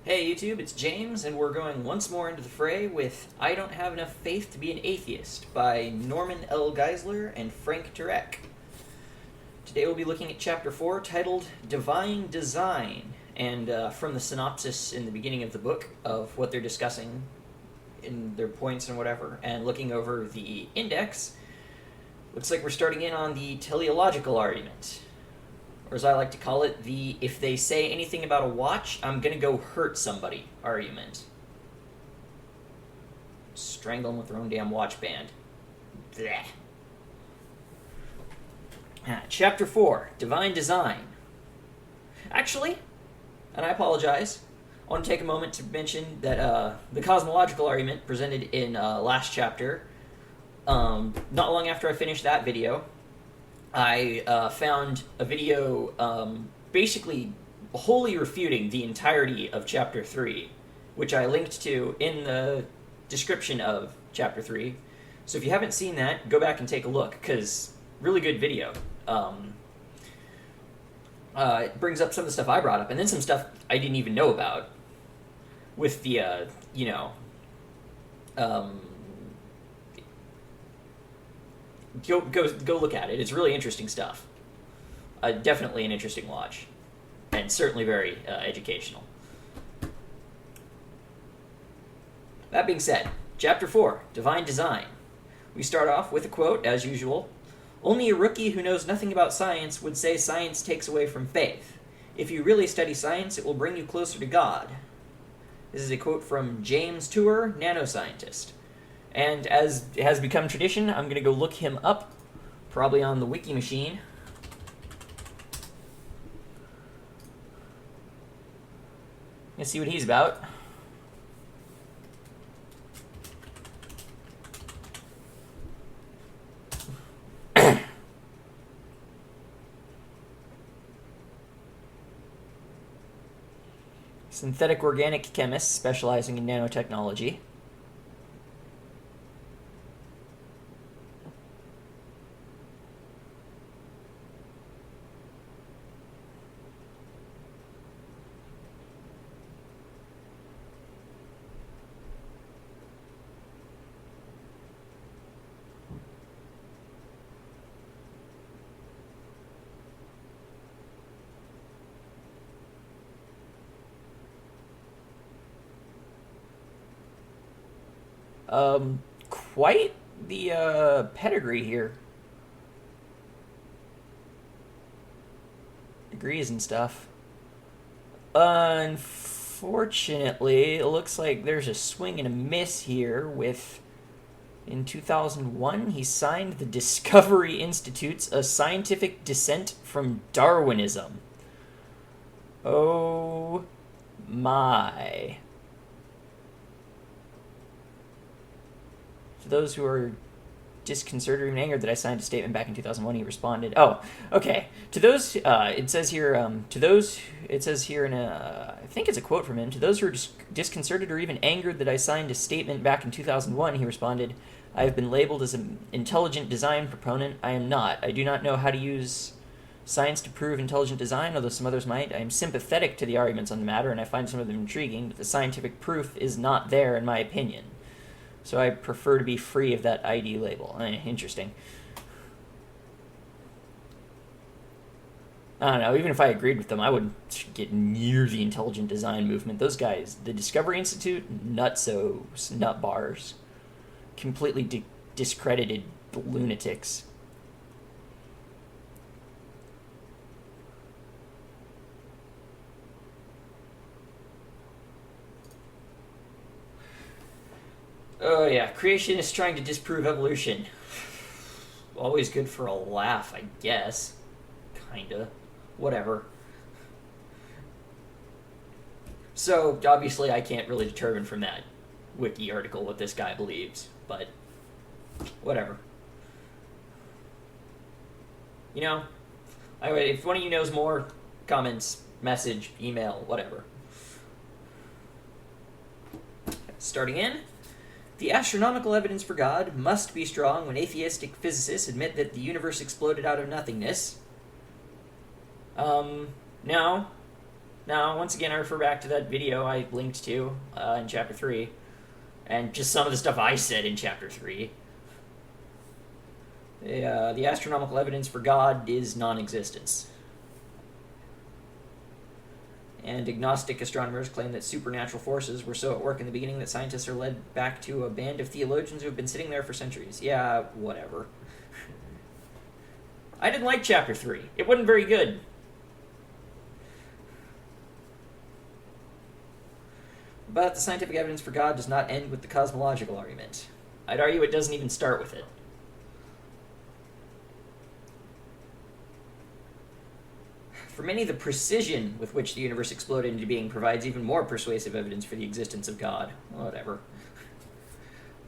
Hey YouTube, it's James, and we're going once more into the fray with I Don't Have Enough Faith to Be an Atheist by Norman L. Geisler and Frank Turek. Today we'll be looking at Chapter 4, titled Divine Design, and from the synopsis in the beginning of the book of what they're discussing in their points and whatever, and looking over the index, looks like we're starting in on the teleological argument. Or as I like to call it, the if they say anything about a watch, I'm gonna go hurt somebody argument. Strangle them with their own damn watch band. Blech. Chapter 4, Divine Design. Actually, and I apologize, I want to take a moment to mention that the cosmological argument presented in last chapter, not long after I finished that video, I found a video basically wholly refuting the entirety of Chapter 3, which I linked to in the description of Chapter 3. So if you haven't seen that, go back and take a look, because really good video. It brings up some of the stuff I brought up, and then some stuff I didn't even know about, with the, Go look at it. It's really interesting stuff. Definitely an interesting watch, and certainly very educational. That being said, Chapter 4, Divine Design. We start off with a quote, as usual. Only a rookie who knows nothing about science would say science takes away from faith. If you really study science, it will bring you closer to God. This is a quote from James Tour, nanoscientist. And as it has become tradition, I'm going to go look him up, probably on the wiki machine. Let's see what he's about. Synthetic organic chemist specializing in nanotechnology. Quite the pedigree here. Degrees and stuff. Unfortunately, it looks like there's a swing and a miss here with... In 2001, he signed the Discovery Institute's A Scientific Dissent from Darwinism. Oh my. For those who are disconcerted or even angered that I signed a statement back in 2001, he responded, oh, okay. To those, it says here in a, I think it's a quote from him, to those who are disconcerted or even angered that I signed a statement back in 2001, he responded, I have been labeled as an intelligent design proponent. I am not. I do not know how to use science to prove intelligent design, although some others might. I am sympathetic to the arguments on the matter, and I find some of them intriguing, but the scientific proof is not there, in my opinion. So I prefer to be free of that ID label. Interesting. I don't know, even if I agreed with them, I wouldn't get near the intelligent design movement. Those guys, the Discovery Institute, nutsos, nut bars. Completely discredited lunatics. Oh yeah, creationists trying to disprove evolution. Always good for a laugh, I guess. Kinda. Whatever. So, obviously I can't really determine from that wiki article what this guy believes, but whatever. You know, if one of you knows more, comments, message, email, whatever. Starting in. The astronomical evidence for God must be strong when atheistic physicists admit that the universe exploded out of nothingness. Now, Now, once again, I refer back to that video I linked to in Chapter 3, and just some of the stuff I said in Chapter 3. The astronomical evidence for God is non-existence. And agnostic astronomers claim that supernatural forces were so at work in the beginning that scientists are led back to a band of theologians who have been sitting there for centuries. Yeah, whatever. I didn't like Chapter 3. It wasn't very good. But the scientific evidence for God does not end with the cosmological argument. I'd argue it doesn't even start with it. For many, the precision with which the universe exploded into being provides even more persuasive evidence for the existence of God. Whatever.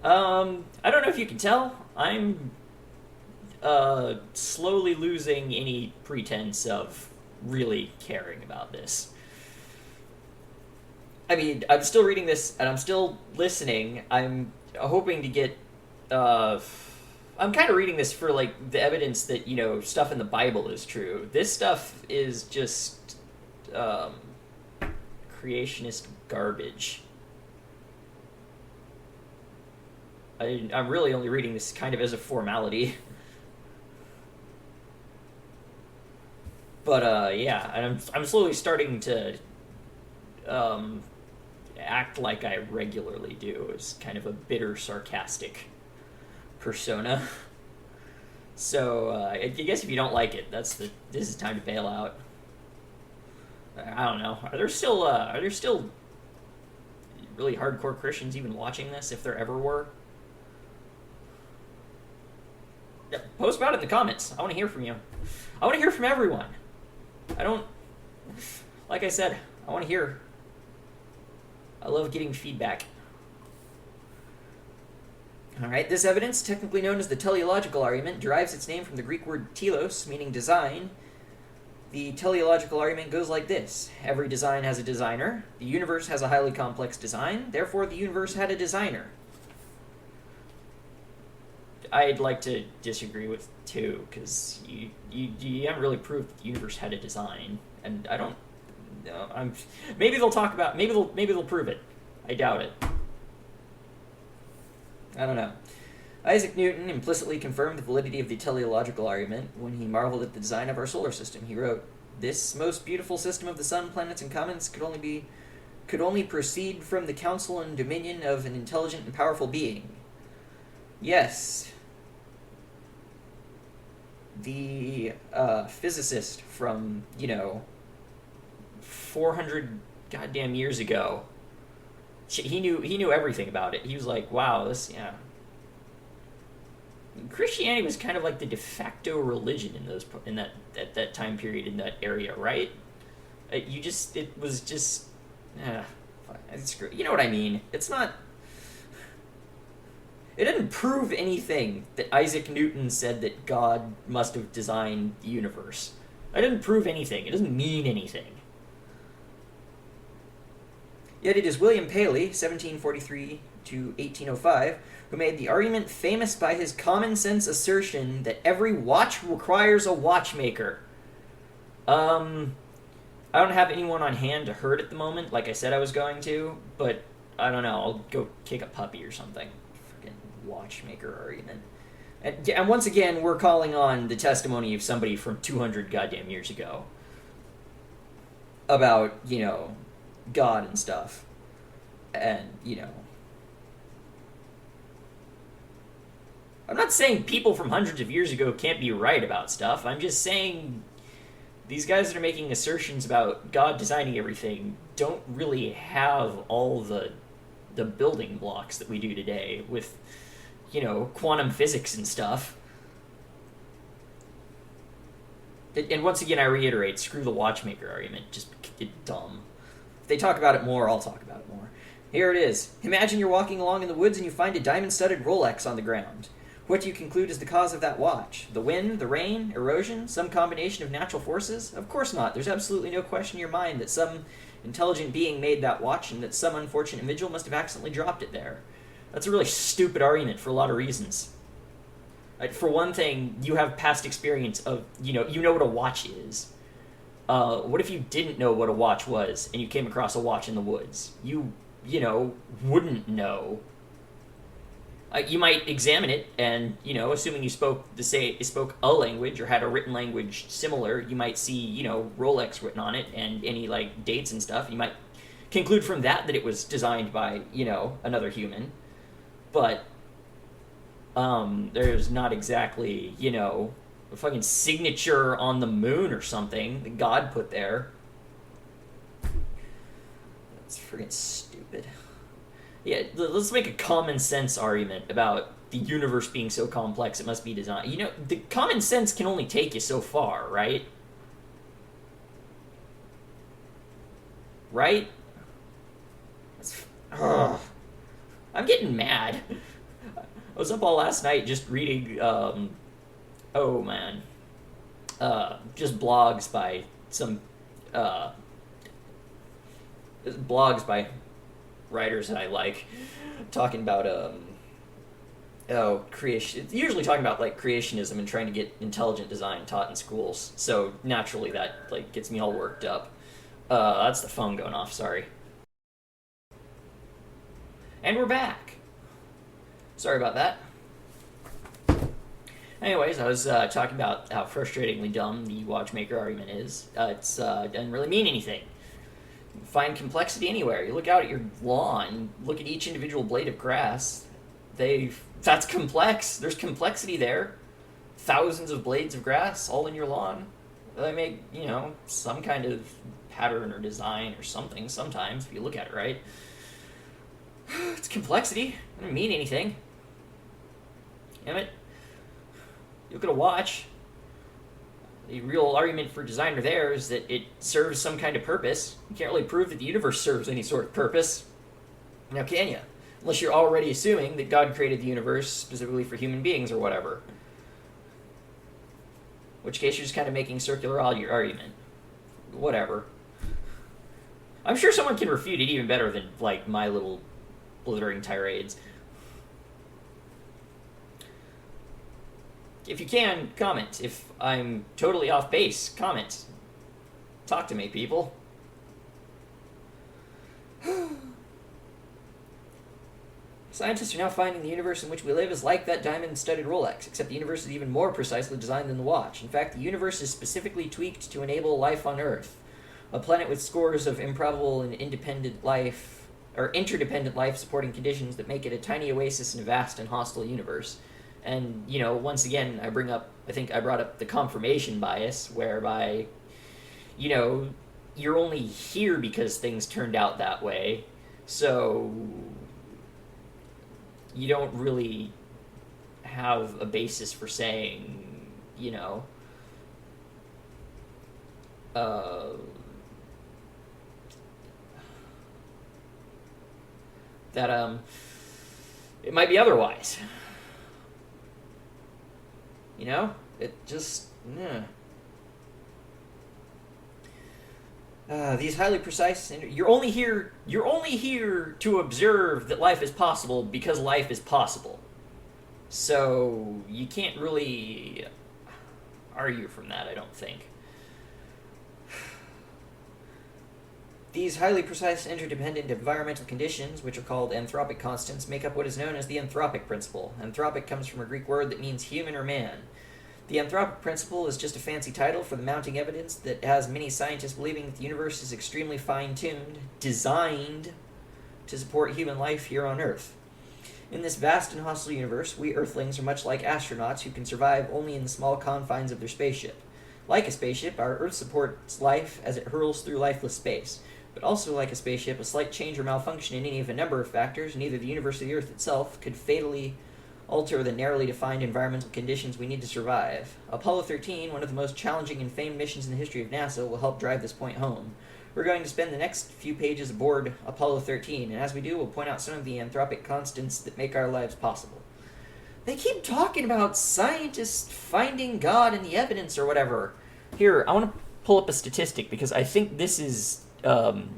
I don't know if you can tell. I'm slowly losing any pretense of really caring about this. I mean, I'm still reading this, and I'm still listening. I'm hoping to get... I'm kind of reading this for, like, the evidence that, you know, stuff in the Bible is true. This stuff is just creationist garbage. I'm really only reading this kind of as a formality. But, yeah, and I'm slowly starting to act like I regularly do, as kind of a bitter, sarcastic persona. So, I guess if you don't like it, this is time to bail out. I don't know. Are there still really hardcore Christians even watching this, if there ever were? Yeah, post about it in the comments. I want to hear from you. I want to hear from everyone. Like I said, I want to hear. I love getting feedback. Alright, this evidence, technically known as the teleological argument, derives its name from the Greek word telos, meaning design. The teleological argument goes like this. Every design has a designer. The universe has a highly complex design. Therefore, the universe had a designer. I'd like to disagree with two, because you haven't really proved that the universe had a design. And I don't... No, maybe they'll talk about... Maybe they'll prove it. I doubt it. I don't know. Isaac Newton implicitly confirmed the validity of the teleological argument when he marveled at the design of our solar system. He wrote, "This most beautiful system of the sun, planets, and comets could only proceed from the counsel and dominion of an intelligent and powerful being." Yes. The physicist from, 400 goddamn years ago, he knew everything about it. He was like, wow, this, yeah. Christianity was kind of like the de facto religion at that time period in that area, right? It was just, you know what I mean? It's not. It didn't prove anything that Isaac Newton said that God must have designed the universe. It didn't prove anything. It doesn't mean anything. Yet it is William Paley, 1743 to 1805, who made the argument famous by his common-sense assertion that every watch requires a watchmaker. I don't have anyone on hand to hurt at the moment, like I said I was going to, but I don't know, I'll go kick a puppy or something. Freaking watchmaker argument. And once again, we're calling on the testimony of somebody from 200 goddamn years ago about, God and stuff. And, I'm not saying people from hundreds of years ago can't be right about stuff. I'm just saying these guys that are making assertions about God designing everything don't really have all the building blocks that we do today with, quantum physics and stuff. And once again, I reiterate, screw the watchmaker argument. Just it's dumb. If they talk about it more, I'll talk about it more. Here it is. Imagine you're walking along in the woods and you find a diamond-studded Rolex on the ground. What do you conclude is the cause of that watch? The wind, the rain, erosion, some combination of natural forces? Of course not. There's absolutely no question in your mind that some intelligent being made that watch and that some unfortunate individual must have accidentally dropped it there. That's a really stupid argument for a lot of reasons. For one thing, you have past experience of, you know what a watch is. What if you didn't know what a watch was and you came across a watch in the woods? You know, wouldn't know. You might examine it, and assuming you spoke a language or had a written language similar, you might see Rolex written on it and any like dates and stuff. You might conclude from that that it was designed by another human, but there's not exactly a fucking signature on the moon or something that God put there. That's freaking stupid. Yeah, let's make a common sense argument about the universe being so complex it must be designed. The common sense can only take you so far, right? Right? I'm getting mad. I was up all last night just reading, oh man, just blogs by some, writers that I like, talking about creation. Usually talking about like creationism and trying to get intelligent design taught in schools. So naturally that like gets me all worked up. That's the phone going off. Sorry. And we're back. Sorry about that. Anyways, I was talking about how frustratingly dumb the watchmaker argument is. It doesn't really mean anything. Find complexity anywhere. You look out at your lawn, look at each individual blade of grass. That's complex. There's complexity there. Thousands of blades of grass all in your lawn. They make, some kind of pattern or design or something sometimes, if you look at it right. It's complexity. It doesn't mean anything. Damn it. You look at a watch. The real argument for designer there is that it serves some kind of purpose. You can't really prove that the universe serves any sort of purpose. Now, can you? Unless you're already assuming that God created the universe specifically for human beings or whatever. In which case you're just kind of making circular argument. Whatever. I'm sure someone can refute it even better than, like, my little blithering tirades. If you can, comment. If I'm totally off base, comment. Talk to me, people. Scientists are now finding the universe in which we live is like that diamond-studded Rolex, except the universe is even more precisely designed than the watch. In fact, the universe is specifically tweaked to enable life on Earth, a planet with scores of improbable and interdependent life-supporting conditions that make it a tiny oasis in a vast and hostile universe. And, once again, I brought up the confirmation bias, whereby, you're only here because things turned out that way, so you don't really have a basis for saying, that, it might be otherwise. It just, these highly precise. You're only here to observe that life is possible because life is possible. So you can't really argue from that, I don't think. These highly precise interdependent environmental conditions, which are called anthropic constants, make up what is known as the anthropic principle. Anthropic comes from a Greek word that means human or man. The anthropic principle is just a fancy title for the mounting evidence that has many scientists believing that the universe is extremely fine-tuned, designed to support human life here on Earth. In this vast and hostile universe, we Earthlings are much like astronauts who can survive only in the small confines of their spaceship. Like a spaceship, our Earth supports life as it hurls through lifeless space. But also like a spaceship, a slight change or malfunction in any of a number of factors, neither the universe or the Earth itself, could fatally alter the narrowly defined environmental conditions we need to survive. Apollo 13, one of the most challenging and famed missions in the history of NASA, will help drive this point home. We're going to spend the next few pages aboard Apollo 13, and as we do, we'll point out some of the anthropic constants that make our lives possible. They keep talking about scientists finding God in the evidence or whatever. Here, I want to pull up a statistic because I think this is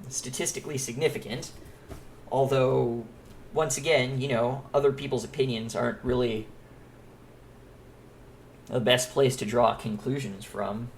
statistically significant, although, once again, other people's opinions aren't really the best place to draw conclusions from.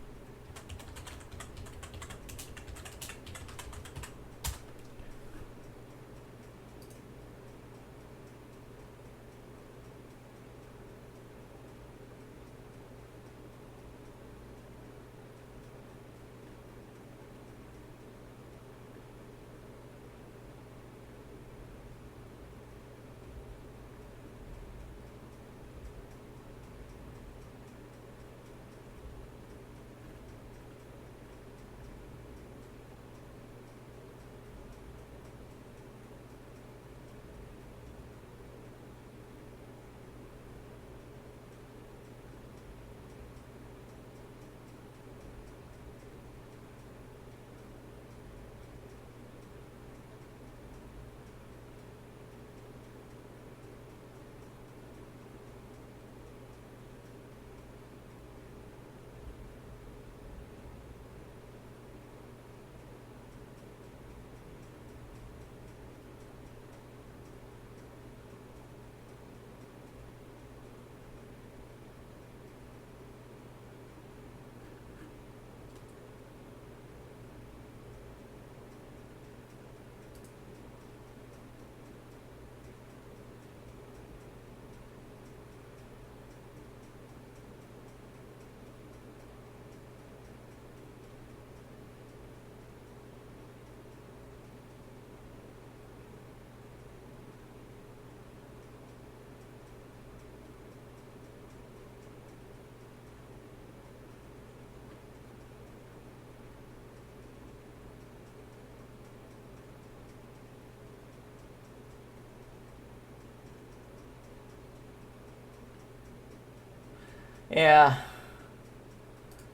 Yeah,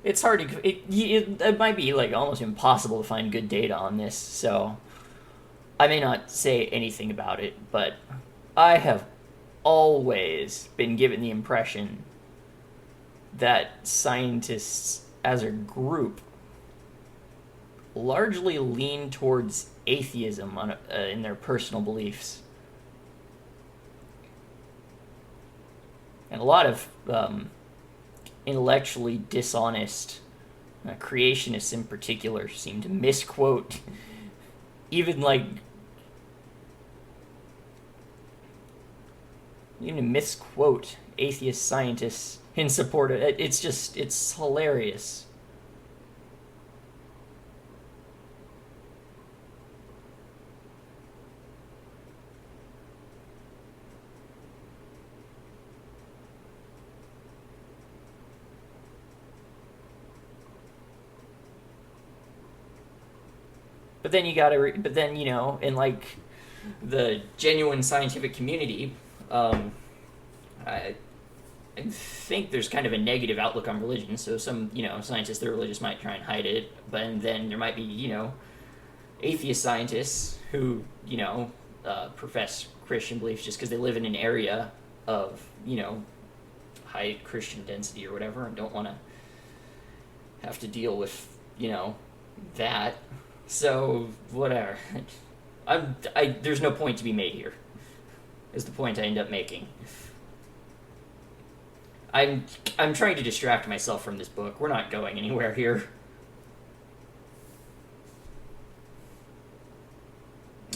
it's hard to. It might be like almost impossible to find good data on this, so I may not say anything about it, but I have always been given the impression that scientists as a group largely lean towards atheism in their personal beliefs. And a lot of intellectually dishonest creationists in particular seem to misquote even to misquote atheist scientists in support of it. It's hilarious. But then in like the genuine scientific community, I think there's kind of a negative outlook on religion. So some, scientists that are religious might try and hide it, but then there might be, atheist scientists who, profess Christian beliefs just because they live in an area of, high Christian density or whatever, and don't want to have to deal with, that. So whatever. There's no point to be made here. Is the point I end up making. I'm trying to distract myself from this book. We're not going anywhere here.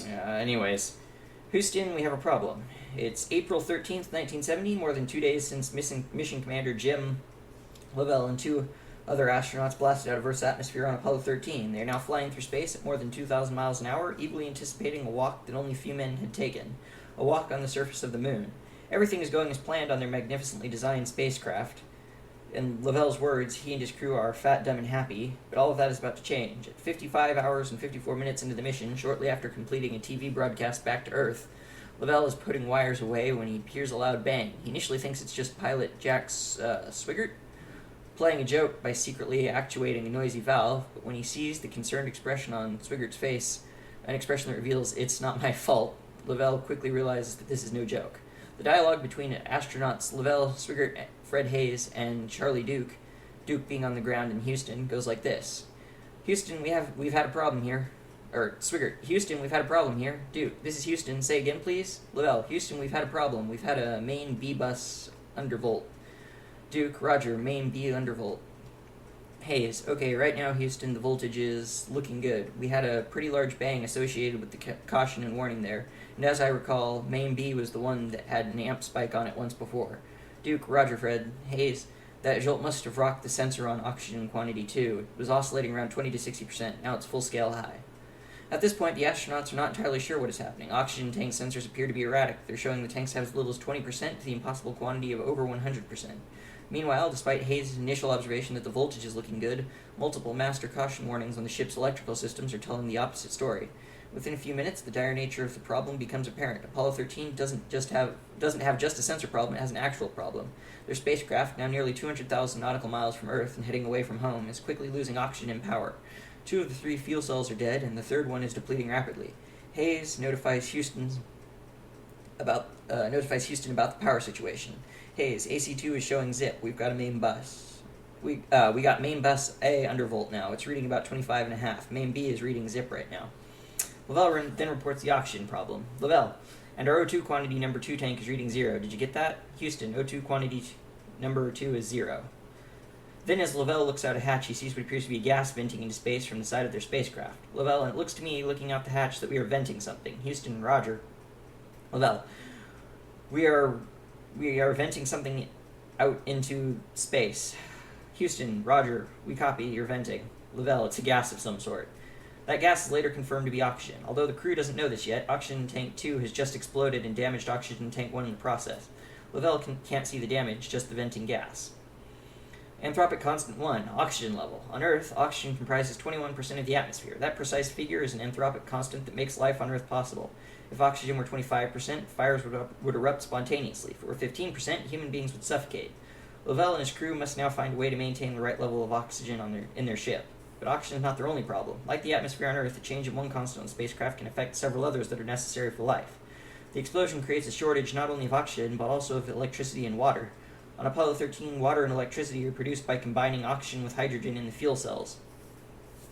Anyways, Houston, we have a problem. It's April 13th, 1970, more than 2 days since Mission Commander Jim Lovell and two other astronauts blasted out of Earth's atmosphere on Apollo 13. They are now flying through space at more than 2,000 miles an hour, eagerly anticipating a walk that only few men had taken. A walk on the surface of the moon. Everything is going as planned on their magnificently designed spacecraft. In Lovell's words, he and his crew are fat, dumb, and happy, but all of that is about to change. At 55 hours and 54 minutes into the mission, shortly after completing a TV broadcast back to Earth, Lovell is putting wires away when he hears a loud bang. He initially thinks it's just pilot Jack Swigert playing a joke by secretly actuating a noisy valve, but when he sees the concerned expression on Swigert's face, an expression that reveals it's not my fault, Lovell quickly realizes that this is no joke. The dialogue between astronauts Lovell, Swigert, Fred Hayes, and Charlie Duke being on the ground in Houston, goes like this. Houston, we've had a problem here. Or, Swigert, Houston, we've had a problem here. Duke, this is Houston, say again please. Lovell, Houston, we've had a problem. We've had a main B bus undervolt. Duke, Roger, main B undervolt. Hayes, okay, right now, Houston, the voltage is looking good. We had a pretty large bang associated with the caution and warning there, and as I recall, main B was the one that had an amp spike on it once before. Duke, Roger, Fred, Hayes, that jolt must have rocked the sensor on oxygen quantity too. It was oscillating around 20 to 60%, now it's full scale high. At this point, the astronauts are not entirely sure what is happening. Oxygen tank sensors appear to be erratic. They're showing the tanks have as little as 20% to the impossible quantity of over 100%. Meanwhile, despite Hayes' initial observation that the voltage is looking good, multiple master caution warnings on the ship's electrical systems are telling the opposite story. Within a few minutes, the dire nature of the problem becomes apparent. Apollo 13 doesn't have just a sensor problem, it has an actual problem. Their spacecraft, now nearly 200,000 nautical miles from Earth and heading away from home, is quickly losing oxygen and power. 2 of the 3 fuel cells are dead, and the third one is depleting rapidly. Hayes notifies Houston about the power situation. Hayes, AC2 is showing zip. We've got a main bus. We got main bus A undervolt now. It's reading about 25.5. Main B is reading zip right now. Lovell then reports the oxygen problem. Lovell, and our O2 quantity number 2 tank is reading 0. Did you get that? Houston, O2 quantity number 2 is 0. Then as Lovell looks out a hatch, he sees what appears to be gas venting into space from the side of their spacecraft. Lovell, and it looks to me, looking out the hatch, that we are venting something. Houston, Roger. Lovell, we are venting something out into space. Houston, Roger, we copy, you're venting. Lovell, it's a gas of some sort. That gas is later confirmed to be oxygen. Although the crew doesn't know this yet, oxygen tank 2 has just exploded and damaged oxygen tank 1 in the process. Lovell can't see the damage, just the venting gas. Anthropic constant 1, oxygen level. On Earth, oxygen comprises 21% of the atmosphere. That precise figure is an anthropic constant that makes life on Earth possible. If oxygen were 25%, fires would erupt spontaneously. If it were 15%, human beings would suffocate. Lovell and his crew must now find a way to maintain the right level of oxygen in their ship. But oxygen is not their only problem. Like the atmosphere on Earth, the change of one constant on the spacecraft can affect several others that are necessary for life. The explosion creates a shortage not only of oxygen, but also of electricity and water. On Apollo 13, water and electricity are produced by combining oxygen with hydrogen in the fuel cells.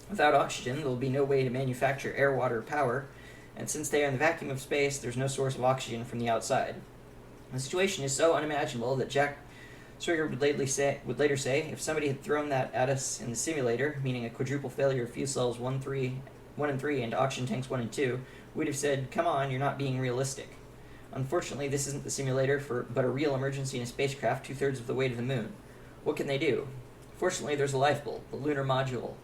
Without oxygen, there will be no way to manufacture air, water, or power, and since they are in the vacuum of space, there's no source of oxygen from the outside. The situation is so unimaginable that Jack Swigert would later say, if somebody had thrown that at us in the simulator, meaning a quadruple failure of fuel cells 1 and 3 and oxygen tanks 1 and 2, we'd have said, come on, you're not being realistic. Unfortunately, this isn't the simulator, but a real emergency in a spacecraft 2/3 of the way to the moon. What can they do? Fortunately, there's a lifeboat. The lunar module,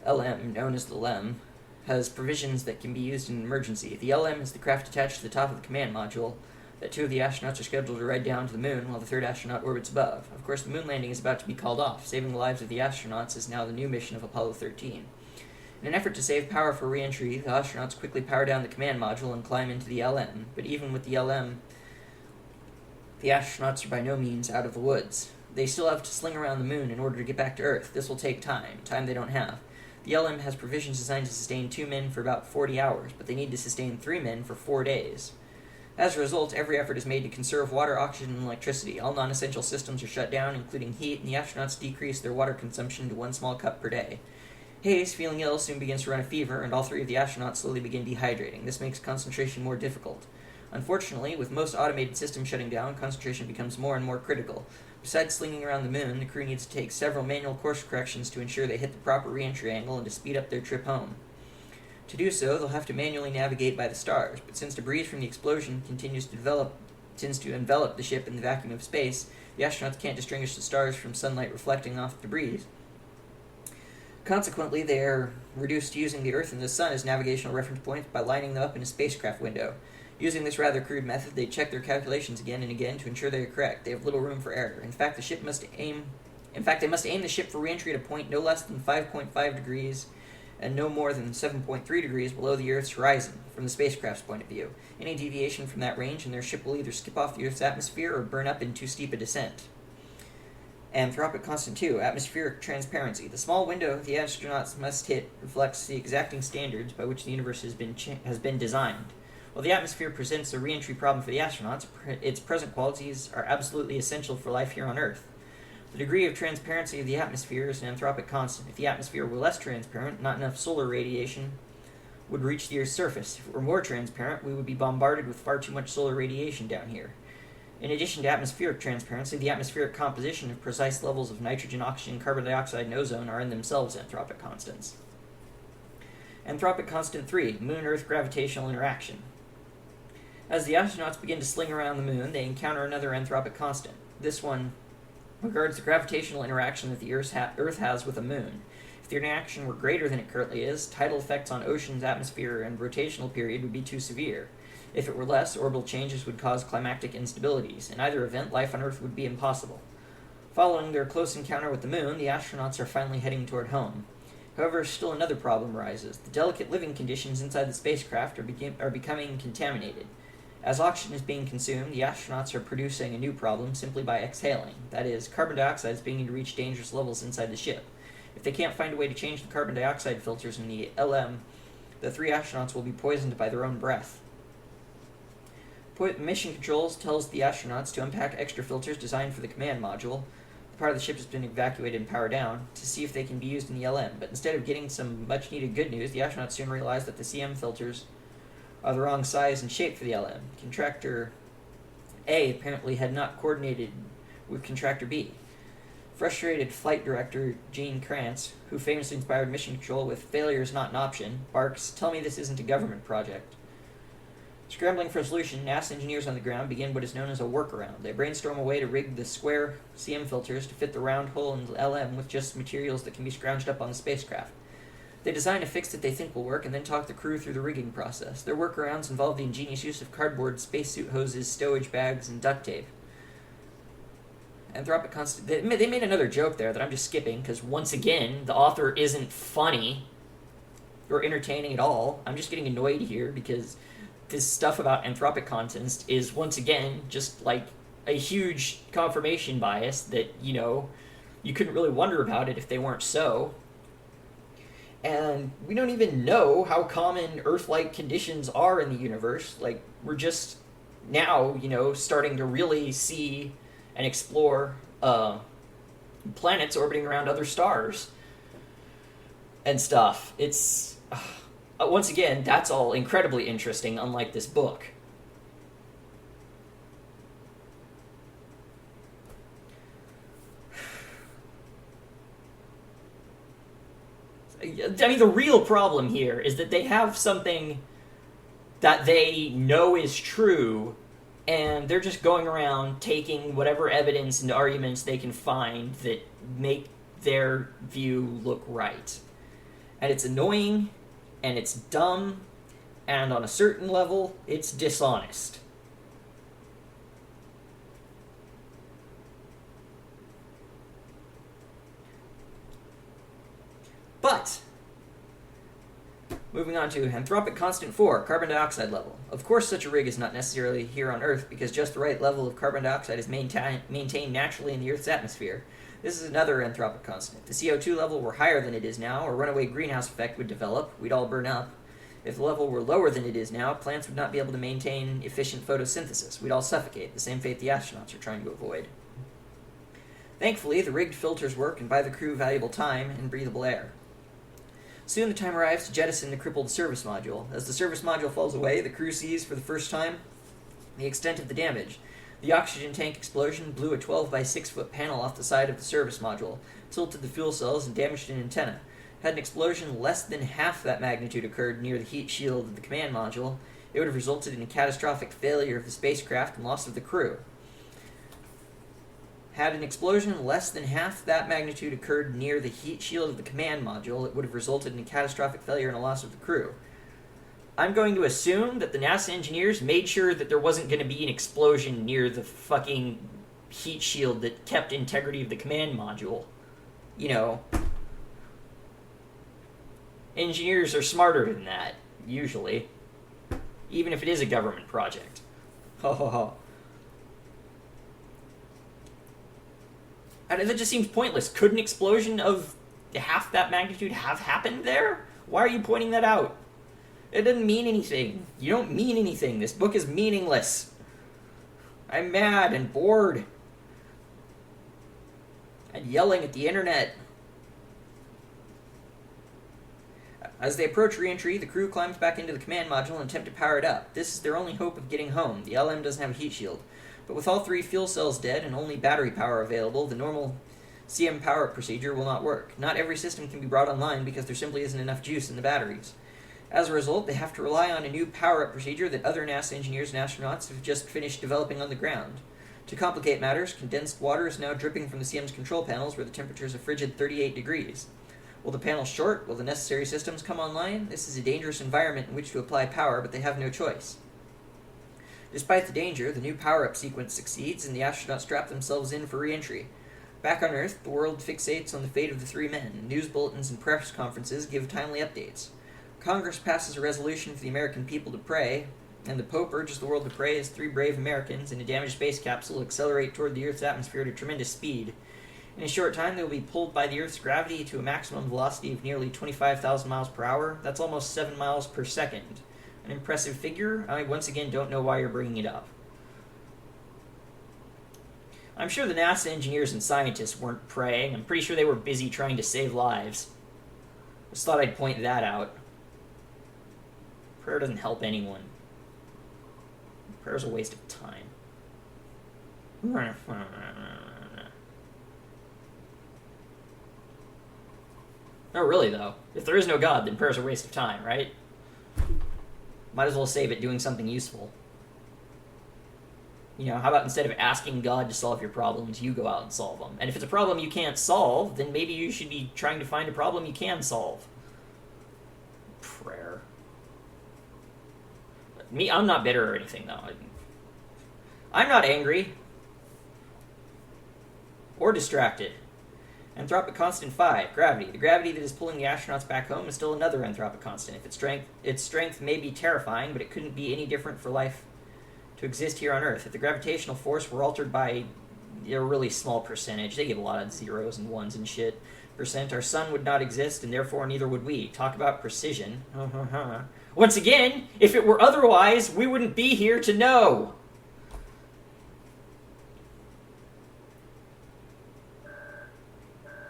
LM, known as the LEM, has provisions that can be used in an emergency. The LM is the craft attached to the top of the command module that 2 of the astronauts are scheduled to ride down to the moon while the 3rd astronaut orbits above. Of course, the moon landing is about to be called off. Saving the lives of the astronauts is now the new mission of Apollo 13. In an effort to save power for re-entry, the astronauts quickly power down the command module and climb into the LM. But even with the LM, the astronauts are by no means out of the woods. They still have to sling around the moon in order to get back to Earth. This will take time they don't have. The LM has provisions designed to sustain 2 men for about 40 hours, but they need to sustain 3 men for 4 days. As a result, every effort is made to conserve water, oxygen, and electricity. All non-essential systems are shut down, including heat, and the astronauts decrease their water consumption to 1 small cup per day. Hayes, feeling ill, soon begins to run a fever, and all 3 of the astronauts slowly begin dehydrating. This makes concentration more difficult. Unfortunately, with most automated systems shutting down, concentration becomes more and more critical. Besides slinging around the moon, the crew needs to take several manual course corrections to ensure they hit the proper re-entry angle and to speed up their trip home. To do so, they'll have to manually navigate by the stars, but since debris from the explosion tends to envelop the ship in the vacuum of space, the astronauts can't distinguish the stars from sunlight reflecting off the debris. Consequently, they are reduced to using the Earth and the Sun as navigational reference points by lining them up in a spacecraft window. Using this rather crude method, they check their calculations again and again to ensure they are correct. They have little room for error. In fact, they must aim the ship for re-entry at a point no less than 5.5 degrees and no more than 7.3 degrees below the Earth's horizon, from the spacecraft's point of view. Any deviation from that range, and their ship will either skip off the Earth's atmosphere or burn up in too steep a descent. Anthropic constant 2, atmospheric transparency. The small window the astronauts must hit reflects the exacting standards by which the universe has been designed. While the atmosphere presents a re-entry problem for the astronauts, its present qualities are absolutely essential for life here on Earth. The degree of transparency of the atmosphere is an anthropic constant. If the atmosphere were less transparent, not enough solar radiation would reach the Earth's surface. If it were more transparent, we would be bombarded with far too much solar radiation down here. In addition to atmospheric transparency, the atmospheric composition of precise levels of nitrogen, oxygen, carbon dioxide, and ozone are in themselves anthropic constants. Anthropic constant 3, Moon-Earth gravitational interaction. As the astronauts begin to sling around the moon, they encounter another anthropic constant. This one regards the gravitational interaction that the Earth has with a moon. If the interaction were greater than it currently is, tidal effects on ocean's atmosphere and rotational period would be too severe. If it were less, orbital changes would cause climactic instabilities. In either event, life on Earth would be impossible. Following their close encounter with the moon, the astronauts are finally heading toward home. However, still another problem arises. The delicate living conditions inside the spacecraft are becoming contaminated. As oxygen is being consumed, the astronauts are producing a new problem simply by exhaling. That is, carbon dioxide is beginning to reach dangerous levels inside the ship. If they can't find a way to change the carbon dioxide filters in the LM, the 3 astronauts will be poisoned by their own breath. Mission Controls tells the astronauts to unpack extra filters designed for the command module. The part of the ship has been evacuated and powered down to see if they can be used in the LM, but instead of getting some much-needed good news, the astronauts soon realize that the CM filters are the wrong size and shape for the LM. Contractor A apparently had not coordinated with Contractor B. Frustrated flight director Gene Kranz, who famously inspired Mission Control with "failure is not an option," barks, "Tell me this isn't a government project." Scrambling for a solution, NASA engineers on the ground begin what is known as a workaround. They brainstorm a way to rig the square CM filters to fit the round hole in the LM with just materials that can be scrounged up on the spacecraft. They design a fix that they think will work and then talk the crew through the rigging process. Their workarounds involve the ingenious use of cardboard, spacesuit hoses, stowage bags, and duct tape. Anthropic constant. They made another joke there that I'm just skipping because, once again, the author isn't funny or entertaining at all. I'm just getting annoyed here because this stuff about anthropic constants is, once again, just like a huge confirmation bias that, you couldn't really wonder about it if they weren't so. And we don't even know how common Earth-like conditions are in the universe. Like, we're just now, starting to really see and explore planets orbiting around other stars and stuff. It's, once again, that's all incredibly interesting, unlike this book. I mean, the real problem here is that they have something that they know is true, and they're just going around taking whatever evidence and arguments they can find that make their view look right. And it's annoying, and it's dumb, and on a certain level, it's dishonest. But, moving on to anthropic constant 4, carbon dioxide level. Of course such a rig is not necessarily here on Earth, because just the right level of carbon dioxide is maintained naturally in the Earth's atmosphere. This is another anthropic constant. If the CO2 level were higher than it is now, a runaway greenhouse effect would develop, we'd all burn up. If the level were lower than it is now, plants would not be able to maintain efficient photosynthesis. We'd all suffocate, the same fate the astronauts are trying to avoid. Thankfully, the rigged filters work and buy the crew valuable time and breathable air. Soon the time arrives to jettison the crippled service module. As the service module falls away, the crew sees, for the first time, the extent of the damage. The oxygen tank explosion blew a 12 by 6 foot panel off the side of the service module, tilted the fuel cells, and damaged an antenna. Had an explosion less than half that magnitude occurred near the heat shield of the command module, it would have resulted in a catastrophic failure of the spacecraft and loss of the crew. Had an explosion less than half that magnitude occurred near the heat shield of the command module, it would have resulted in a catastrophic failure and a loss of the crew. I'm going to assume that the NASA engineers made sure that there wasn't going to be an explosion near the fucking heat shield that kept integrity of the command module. Engineers are smarter than that, usually. Even if it is a government project. Ho ho ho. And that just seems pointless. Could an explosion of half that magnitude have happened there? Why are you pointing that out? It doesn't mean anything. You don't mean anything. This book is meaningless. I'm mad and bored. And yelling at the internet. As they approach re-entry, the crew climbs back into the command module and attempt to power it up. This is their only hope of getting home. The LM doesn't have a heat shield. But with all 3 fuel cells dead and only battery power available, the normal CM power-up procedure will not work. Not every system can be brought online because there simply isn't enough juice in the batteries. As a result, they have to rely on a new power-up procedure that other NASA engineers and astronauts have just finished developing on the ground. To complicate matters, condensed water is now dripping from the CM's control panels where the temperature is a frigid 38 degrees. Will the panels short? Will the necessary systems come online? This is a dangerous environment in which to apply power, but they have no choice. Despite the danger, the new power-up sequence succeeds, and the astronauts strap themselves in for re-entry. Back on Earth, the world fixates on the fate of the 3 men. News bulletins and press conferences give timely updates. Congress passes a resolution for the American people to pray, and the Pope urges the world to pray as 3 brave Americans in a damaged space capsule accelerate toward the Earth's atmosphere at a tremendous speed. In a short time, they will be pulled by the Earth's gravity to a maximum velocity of nearly 25,000 miles per hour. That's almost 7 miles per second. An impressive figure. I once again don't know why you're bringing it up. I'm sure the NASA engineers and scientists weren't praying. I'm pretty sure they were busy trying to save lives. Just thought I'd point that out. Prayer doesn't help anyone. Prayer's a waste of time. No, really though. If there is no God, then prayer's a waste of time, right? Might as well save it doing something useful. How about instead of asking God to solve your problems, you go out and solve them? And if it's a problem you can't solve, then maybe you should be trying to find a problem you can solve. Prayer. I'm not bitter or anything, though. I'm not angry. Or distracted. Anthropic constant 5, gravity. The gravity that is pulling the astronauts back home is still another anthropic constant. Its strength may be terrifying, but it couldn't be any different for life to exist here on Earth. If the gravitational force were altered by a really small percentage, they give a lot of zeros and ones and shit, percent, our sun would not exist, and therefore neither would we. Talk about precision. Once again, if it were otherwise, we wouldn't be here to know.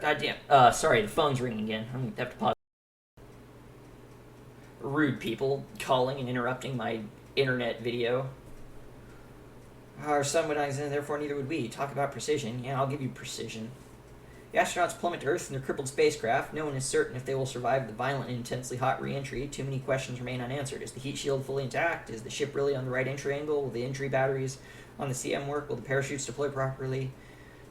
Goddamn. Sorry, the phone's ringing again. I'm gonna have to pause. Rude people calling and interrupting my internet video. Our sun would not exist, and therefore neither would we. Talk about precision. Yeah, I'll give you precision. The astronauts plummet to Earth in their crippled spacecraft. No one is certain if they will survive the violent and intensely hot re-entry. Too many questions remain unanswered. Is the heat shield fully intact? Is the ship really on the right entry angle? Will the entry batteries on the CM work? Will the parachutes deploy properly?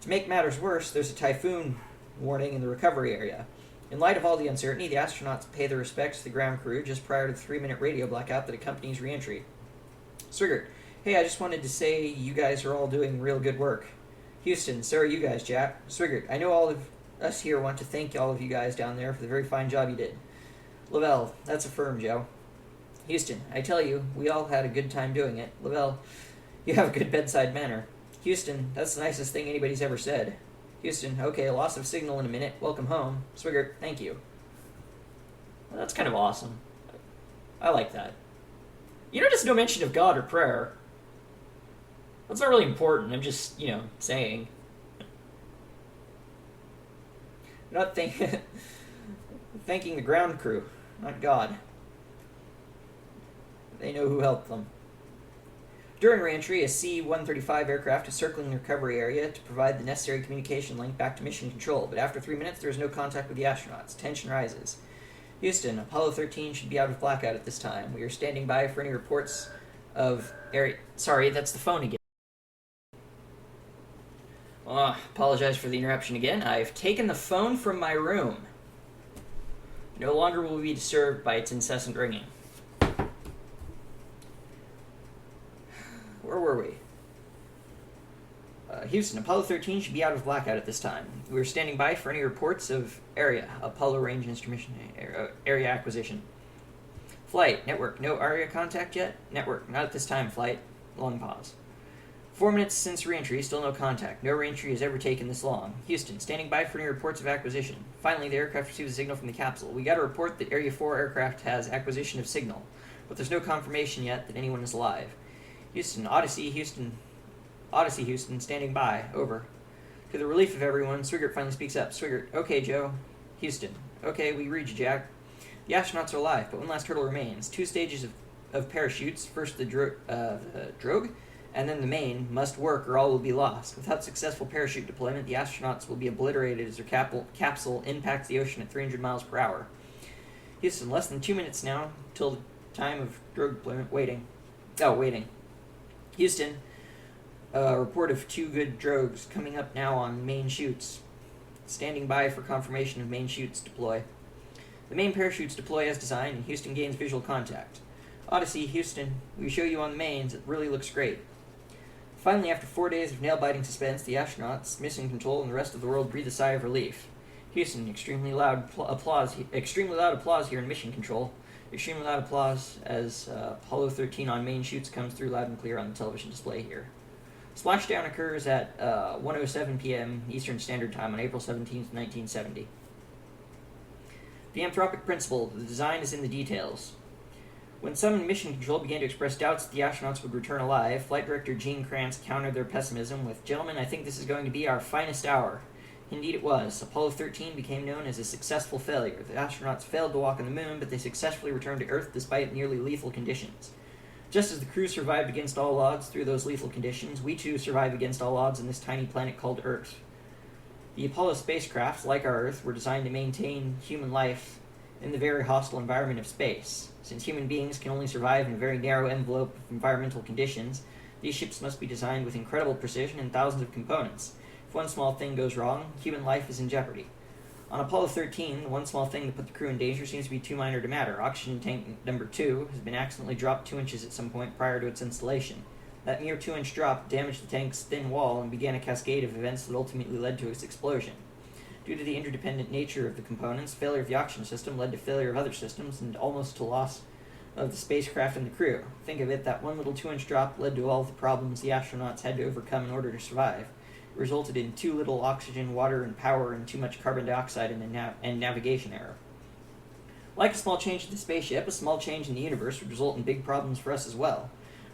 To make matters worse, there's a typhoon warning in the recovery area. In light of all the uncertainty, the astronauts pay their respects to the ground crew just prior to the 3-minute radio blackout that accompanies re-entry. Swigert, hey, I just wanted to say you guys are all doing real good work. Houston, so are you guys, Jack. Swigert, I know all of us here want to thank all of you guys down there for the very fine job you did. Lavelle, that's affirmed, Joe. Houston, I tell you, we all had a good time doing it. Lavelle, you have a good bedside manner. Houston, that's the nicest thing anybody's ever said. Houston, okay, loss of signal in a minute. Welcome home. Swigert, thank you. Well, that's kind of awesome. I like that. You know, just no mention of God or prayer. That's not really important. I'm just, saying. Not thanking the ground crew, not God. They know who helped them. During re-entry, a C-135 aircraft is circling the recovery area to provide the necessary communication link back to mission control, but after 3 minutes, there is no contact with the astronauts. Tension rises. Houston, Apollo 13 should be out of blackout at this time. We are standing by for any reports of area... Sorry, that's the phone again. Apologize for the interruption again. I've taken the phone from my room. No longer will we be disturbed by its incessant ringing. Where were we? Houston, Apollo 13 should be out of blackout at this time. We are standing by for any reports of Apollo range instrument, area acquisition. Flight, network, no area contact yet? Network, not at this time, flight. Long pause. 4 minutes since re-entry, still no contact. No re-entry has ever taken this long. Houston, standing by for any reports of acquisition. Finally, the aircraft receives a signal from the capsule. We got a report that Area 4 aircraft has acquisition of signal, but there's no confirmation yet that anyone is alive. Houston, Odyssey, Houston, standing by. Over. To the relief of everyone, Swigert finally speaks up. Swigert, okay, Joe. Houston, okay, we read you, Jack. The astronauts are alive, but one last hurdle remains. 2 stages of parachutes, first the drogue, and then the main, must work or all will be lost. Without successful parachute deployment, the astronauts will be obliterated as their capsule impacts the ocean at 300 miles per hour. Houston, less than 2 minutes now till the time of drogue deployment. Waiting. Houston, report of 2 good drogues coming up now on main chutes. Standing by for confirmation of main chutes deploy. The main parachutes deploy as designed, and Houston gains visual contact. Odyssey, Houston, we show you on the mains. It really looks great. Finally, after 4 days of nail-biting suspense, the astronauts, mission control, and the rest of the world breathe a sigh of relief. Houston, extremely loud applause here in mission control. Extremely loud applause as Apollo 13 on main chutes comes through loud and clear on the television display here. Splashdown occurs at 1:07 p.m. Eastern Standard Time on April 17, 1970. The anthropic principle, the design is in the details. When some in mission control began to express doubts that the astronauts would return alive, Flight Director Gene Kranz countered their pessimism with, "Gentlemen, I think this is going to be our finest hour." Indeed it was. Apollo 13 became known as a successful failure. The astronauts failed to walk on the moon, but they successfully returned to Earth despite nearly lethal conditions. Just as the crew survived against all odds through those lethal conditions, we too survive against all odds on this tiny planet called Earth. The Apollo spacecraft, like our Earth, were designed to maintain human life in the very hostile environment of space. Since human beings can only survive in a very narrow envelope of environmental conditions, these ships must be designed with incredible precision and thousands of components. If one small thing goes wrong, human life is in jeopardy. On Apollo 13, the one small thing that put the crew in danger seems to be too minor to matter. Oxygen tank number 2 has been accidentally dropped 2 inches at some point prior to its installation. That mere 2-inch drop damaged the tank's thin wall and began a cascade of events that ultimately led to its explosion. Due to the interdependent nature of the components, failure of the oxygen system led to failure of other systems and almost to loss of the spacecraft and the crew. Think of it, that one little 2-inch drop led to all of the problems the astronauts had to overcome in order to survive. It resulted in too little oxygen, water, and power, and too much carbon dioxide and navigation error. Like a small change to the spaceship, a small change in the universe would result in big problems for us as well.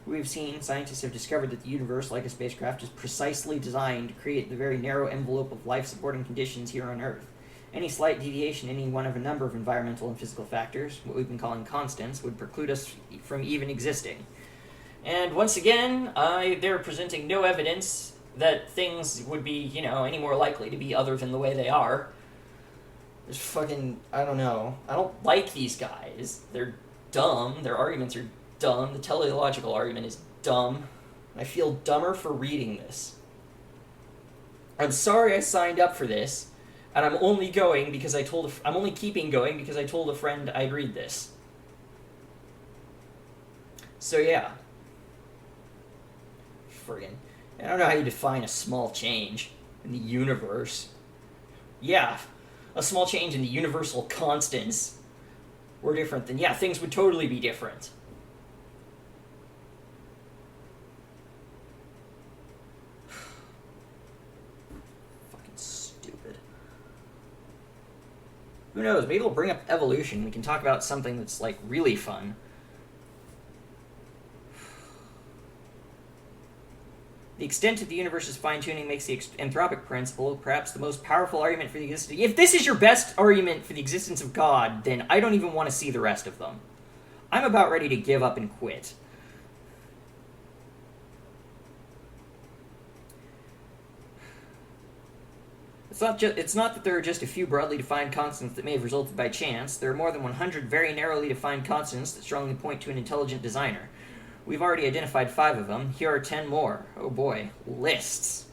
We've seen, scientists have discovered that the universe, like a spacecraft, is precisely designed to create the very narrow envelope of life-supporting conditions here on Earth. Any slight deviation in any one of a number of environmental and physical factors, what we've been calling constants, would preclude us from even existing. And once again, they're presenting no evidence that things would be, any more likely to be other than the way they are. There's fucking, I don't know. I don't like these guys. They're dumb. Their arguments are dumb. The teleological argument is dumb. I feel dumber for reading this. I'm sorry I signed up for this. And I'm only going because I'm only keeping going because I told a friend I'd read this. So yeah. Friggin'. I don't know how you define a small change in the universe. Yeah, a small change in the universal constants were different, then yeah, things would totally be different. Who knows, maybe they'll bring up evolution. We can talk about something that's, really fun. The extent of the universe's fine-tuning makes the anthropic principle perhaps the most powerful argument for the existence. If this is your best argument for the existence of God, then I don't even want to see the rest of them. I'm about ready to give up and quit. It's not that there are just a few broadly defined constants that may have resulted by chance. There are more than 100 very narrowly defined constants that strongly point to an intelligent designer. We've already identified 5 of them. Here are 10 more. Oh boy. Lists.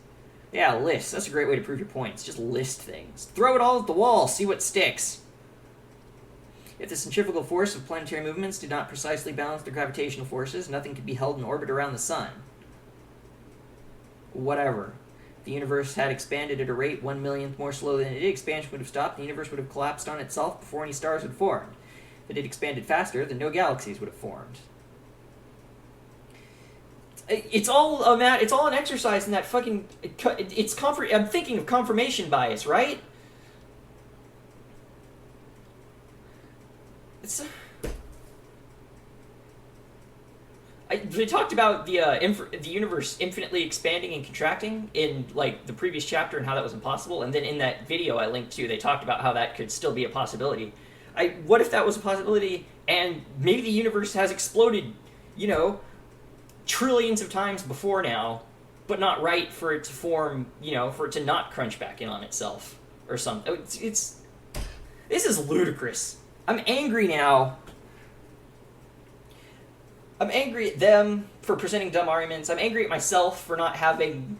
Yeah, lists. That's a great way to prove your points. Just list things. Throw it all at the wall. See what sticks. If the centrifugal force of planetary movements did not precisely balance the gravitational forces, nothing could be held in orbit around the sun. Whatever. The universe had expanded at a rate 1/millionth more slowly than it did, expansion would have stopped, the universe would have collapsed on itself before any stars had formed. If it had expanded faster, then no galaxies would have formed. It's all an exercise in that fucking... I'm thinking of confirmation bias, right? They talked about the universe infinitely expanding and contracting in the previous chapter and how that was impossible, and then in that video I linked to, they talked about how that could still be a possibility. What if that was a possibility, and maybe the universe has exploded, trillions of times before now, but not right for it to form, for it to not crunch back in on itself or something. This is ludicrous. I'm angry now. I'm angry at them for presenting dumb arguments. I'm angry at myself for not having,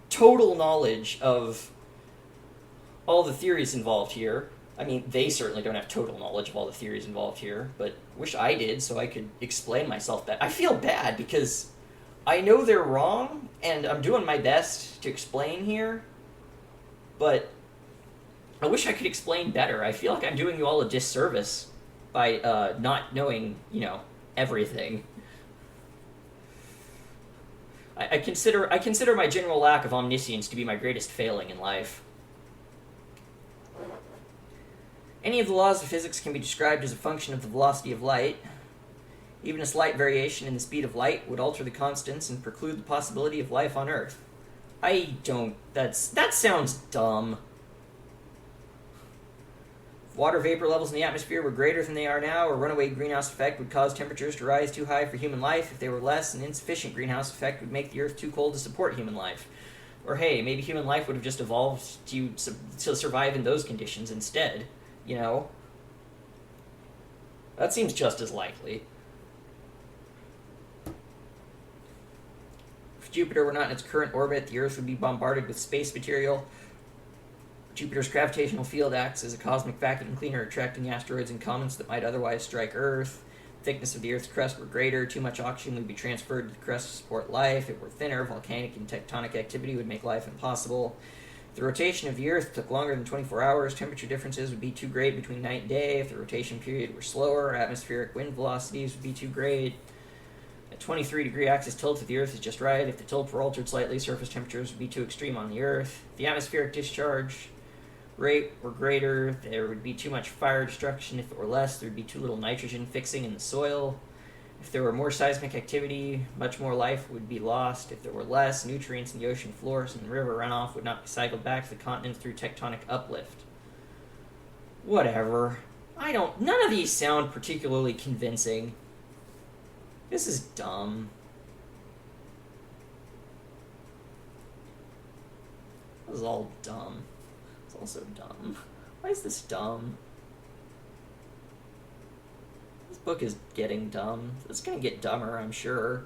total knowledge of all the theories involved here. I mean, they certainly don't have total knowledge of all the theories involved here, but wish I did so I could explain myself better. I feel bad because I know they're wrong, and I'm doing my best to explain here, but I wish I could explain better. I feel like I'm doing you all a disservice by not knowing, everything. I consider my general lack of omniscience to be my greatest failing in life. Any of the laws of physics can be described as a function of the velocity of light. Even a slight variation in the speed of light would alter the constants and preclude the possibility of life on Earth. That sounds dumb. If water vapor levels in the atmosphere were greater than they are now, a runaway greenhouse effect would cause temperatures to rise too high for human life. If they were less, an insufficient greenhouse effect would make the Earth too cold to support human life. Or hey, maybe human life would have just evolved to survive in those conditions instead. That seems just as likely. If Jupiter were not in its current orbit, the Earth would be bombarded with space material. Jupiter's gravitational field acts as a cosmic vacuum cleaner, attracting asteroids and comets that might otherwise strike Earth. The thickness of the Earth's crust were greater, too much oxygen would be transferred to the crust to support life. If it were thinner, volcanic and tectonic activity would make life impossible. If the rotation of the Earth took longer than 24 hours, temperature differences would be too great between night and day. If the rotation period were slower, atmospheric wind velocities would be too great. A 23-degree axis tilt of the Earth is just right. If the tilt were altered slightly, surface temperatures would be too extreme on the Earth. If the atmospheric discharge rate were greater, there would be too much fire destruction. If it were less, there would be too little nitrogen fixing in the soil. If there were more seismic activity, much more life would be lost. If there were less, nutrients in the ocean floors and river runoff would not be cycled back to the continents through tectonic uplift. Whatever. None of these sound particularly convincing. This is dumb. This is all dumb. It's also dumb. Why is this dumb? This book is getting dumb. It's gonna get dumber, I'm sure.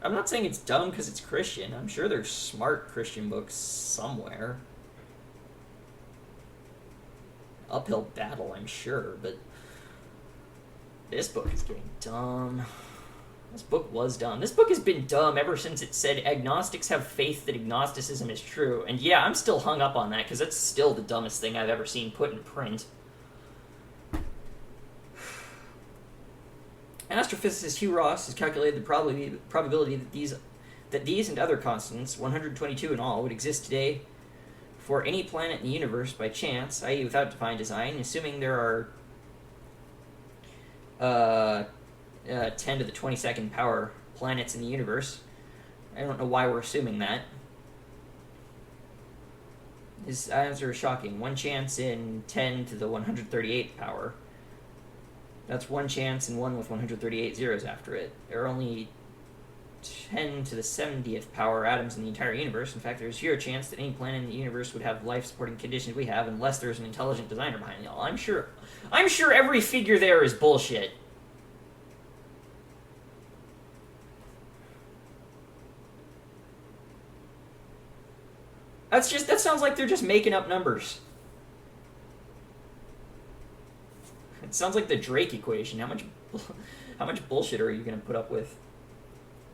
I'm not saying it's dumb because it's Christian. I'm sure there's smart Christian books somewhere. Uphill battle, I'm sure, but this book is getting dumb. This book was dumb. This book has been dumb ever since it said agnostics have faith that agnosticism is true. And yeah, I'm still hung up on that because that's still the dumbest thing I've ever seen put in print. Astrophysicist Hugh Ross has calculated the probability that these and other constants, 122 in all, would exist today for any planet in the universe by chance, i.e. without divine design, assuming there are 10 to the 22nd power planets in the universe. I don't know why we're assuming that. His answer is shocking. 1 chance in 10 to the 138th power. That's 1 chance in 1 with 138 zeros after it. There are only 10 to the 70th power atoms in the entire universe. In fact, there's 0 chance that any planet in the universe would have life-supporting conditions we have unless there's an intelligent designer behind it all. I'm sure every figure there is bullshit. That sounds like they're just making up numbers. It sounds like the Drake equation. How much bullshit are you going to put up with?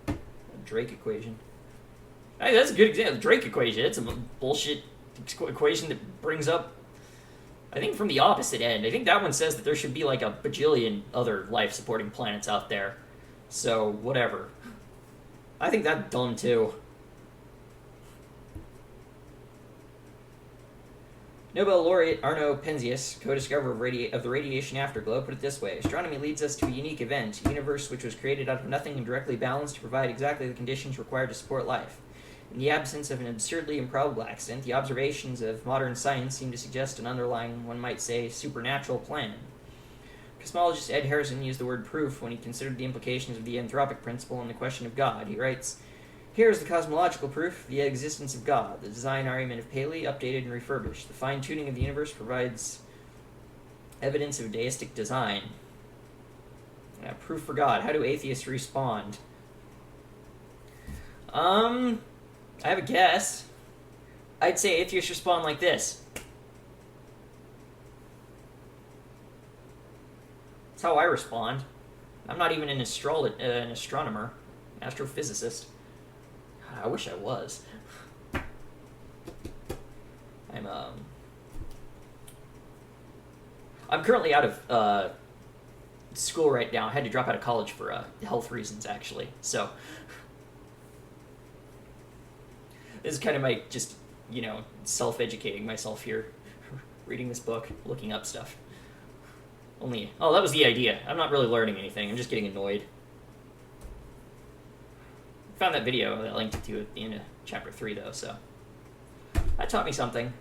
The Drake equation. Hey, that's a good example. The Drake equation. It's a bullshit equation that brings up, I think, from the opposite end. I think that one says that there should be like a bajillion other life-supporting planets out there. So, whatever. I think that's dumb, too. Nobel laureate Arno Penzias, co-discoverer of the radiation afterglow, put it this way: astronomy leads us to a unique event, a universe which was created out of nothing and directly balanced to provide exactly the conditions required to support life. In the absence of an absurdly improbable accident, the observations of modern science seem to suggest an underlying, one might say, supernatural plan. Cosmologist Ed Harrison used the word proof when he considered the implications of the anthropic principle and the question of God. He writes, "Here is the cosmological proof, the existence of God, the design argument of Paley, updated and refurbished. The fine-tuning of the universe provides evidence of deistic design." Proof for God. How do atheists respond? I have a guess. I'd say atheists respond like this. That's how I respond. I'm not even an astronomer, an astrophysicist. I wish I was. I'm currently out of school right now. I had to drop out of college for health reasons, actually. So this is kind of my just, self-educating myself here, reading this book, looking up stuff. That was the idea. I'm not really learning anything. I'm just getting annoyed. Found that video that I linked to at the end of chapter 3, though, so that taught me something.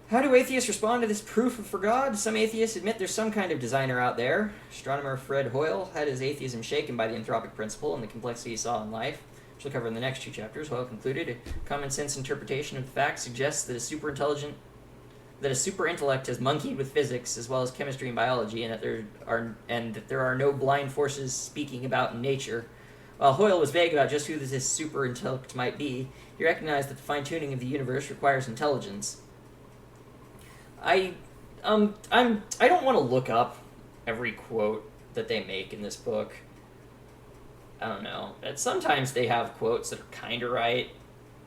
How do atheists respond to this proof for God? Some atheists admit there's some kind of designer out there. Astronomer Fred Hoyle had his atheism shaken by the anthropic principle and the complexity he saw in life, which we'll cover in the next 2 chapters. Hoyle concluded, a common sense interpretation of the facts suggests that a super intellect has monkeyed with physics as well as chemistry and biology, and that there are no blind forces speaking about in nature. While Hoyle was vague about just who this super intellect might be, he recognized that the fine-tuning of the universe requires intelligence. I don't want to look up every quote that they make in this book. I don't know. And sometimes they have quotes that are kind of right.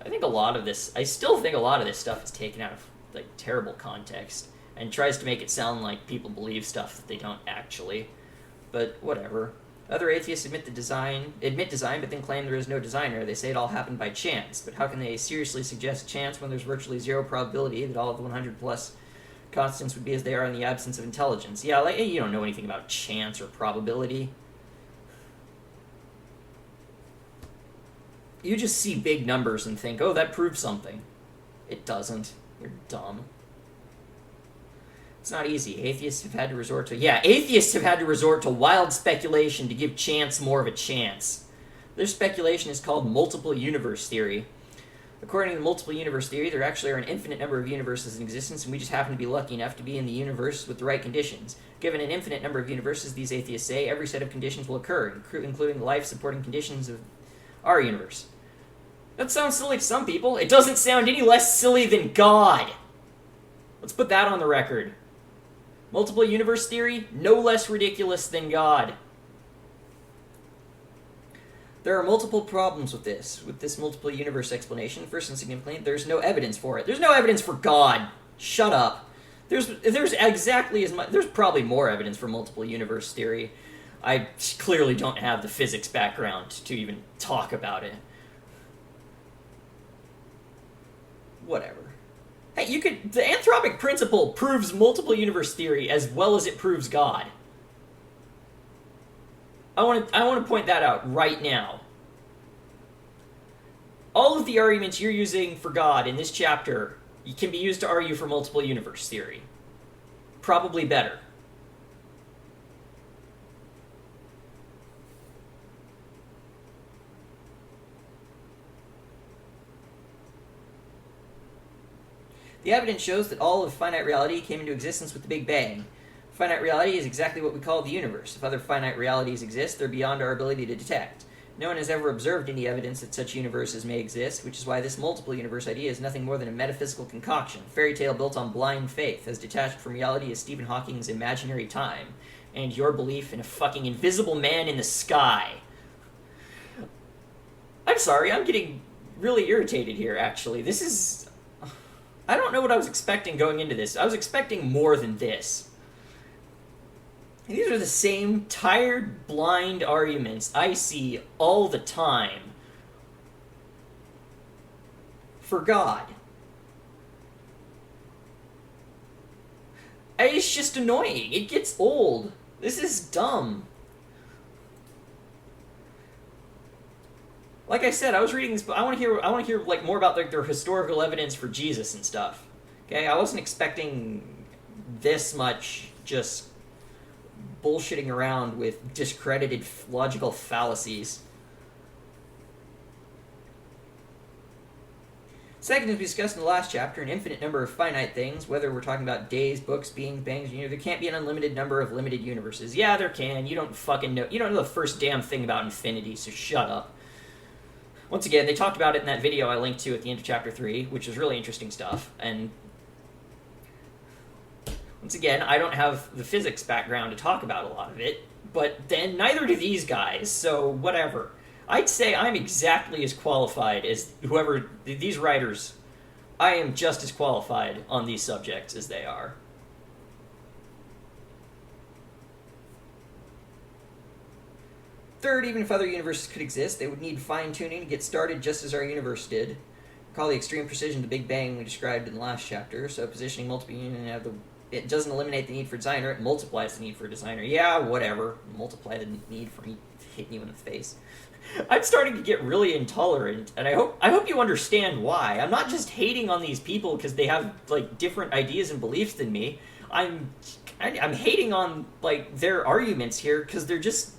I still think a lot of this stuff is taken out of like terrible context and tries to make it sound like people believe stuff that they don't actually. But whatever. Other atheists admit design, but then claim there is no designer. They say it all happened by chance. But how can they seriously suggest chance when there's virtually zero probability that all of the 100 plus constants would be as they are in the absence of intelligence? Yeah, like, you don't know anything about chance or probability. You just see big numbers and think, oh, that proves something. It doesn't. You're dumb. It's not easy. Atheists have had to resort to wild speculation to give chance more of a chance. Their speculation is called multiple universe theory. According to the multiple universe theory, there actually are an infinite number of universes in existence, and we just happen to be lucky enough to be in the universe with the right conditions. Given an infinite number of universes, these atheists say, every set of conditions will occur, including the life-supporting conditions of our universe. That sounds silly to some people. It doesn't sound any less silly than God. Let's put that on the record. Multiple universe theory, no less ridiculous than God. There are multiple problems with this multiple universe explanation. First and significantly, there's no evidence for it. There's no evidence for God. Shut up. There's exactly as much. There's probably more evidence for multiple universe theory. I clearly don't have the physics background to even talk about it. Whatever. Hey, the anthropic principle proves multiple universe theory as well as it proves God. I want to point that out right now. All of the arguments you're using for God in this chapter can be used to argue for multiple universe theory. Probably better. The evidence shows that all of finite reality came into existence with the Big Bang. Finite reality is exactly what we call the universe. If other finite realities exist, they're beyond our ability to detect. No one has ever observed any evidence that such universes may exist, which is why this multiple universe idea is nothing more than a metaphysical concoction, a fairy tale built on blind faith, as detached from reality as Stephen Hawking's imaginary time, and your belief in a fucking invisible man in the sky. I'm sorry, I'm getting really irritated here, actually. This is... I don't know what I was expecting going into this. I was expecting more than this. These are the same tired, blind arguments I see all the time for God. It's just annoying. It gets old. This is dumb. Like I said, I was reading this book. I want to hear like more about their historical evidence for Jesus and stuff. Okay, I wasn't expecting this much just bullshitting around with discredited logical fallacies. Second, as we discussed in the last chapter, an infinite number of finite things, whether we're talking about days, books, beings, bangs, there can't be an unlimited number of limited universes. Yeah, there can. You don't fucking know. You don't know the first damn thing about infinity, so shut up. Once again, they talked about it in that video I linked to at the end of Chapter 3, which was really interesting stuff, and once again, I don't have the physics background to talk about a lot of it, but then neither do these guys, so whatever. I'd say I'm exactly as qualified as whoever, these writers, I am just as qualified on these subjects as they are. Third, even if other universes could exist, they would need fine-tuning to get started just as our universe did. Recall the extreme precision of the Big Bang we described in the last chapter, so positioning multiple it doesn't eliminate the need for a designer, it multiplies the need for a designer. Yeah, whatever. Multiply the need for me hitting you in the face. I'm starting to get really intolerant, and I hope you understand why. I'm not just hating on these people because they have like different ideas and beliefs than me. I'm hating on like their arguments here because they're just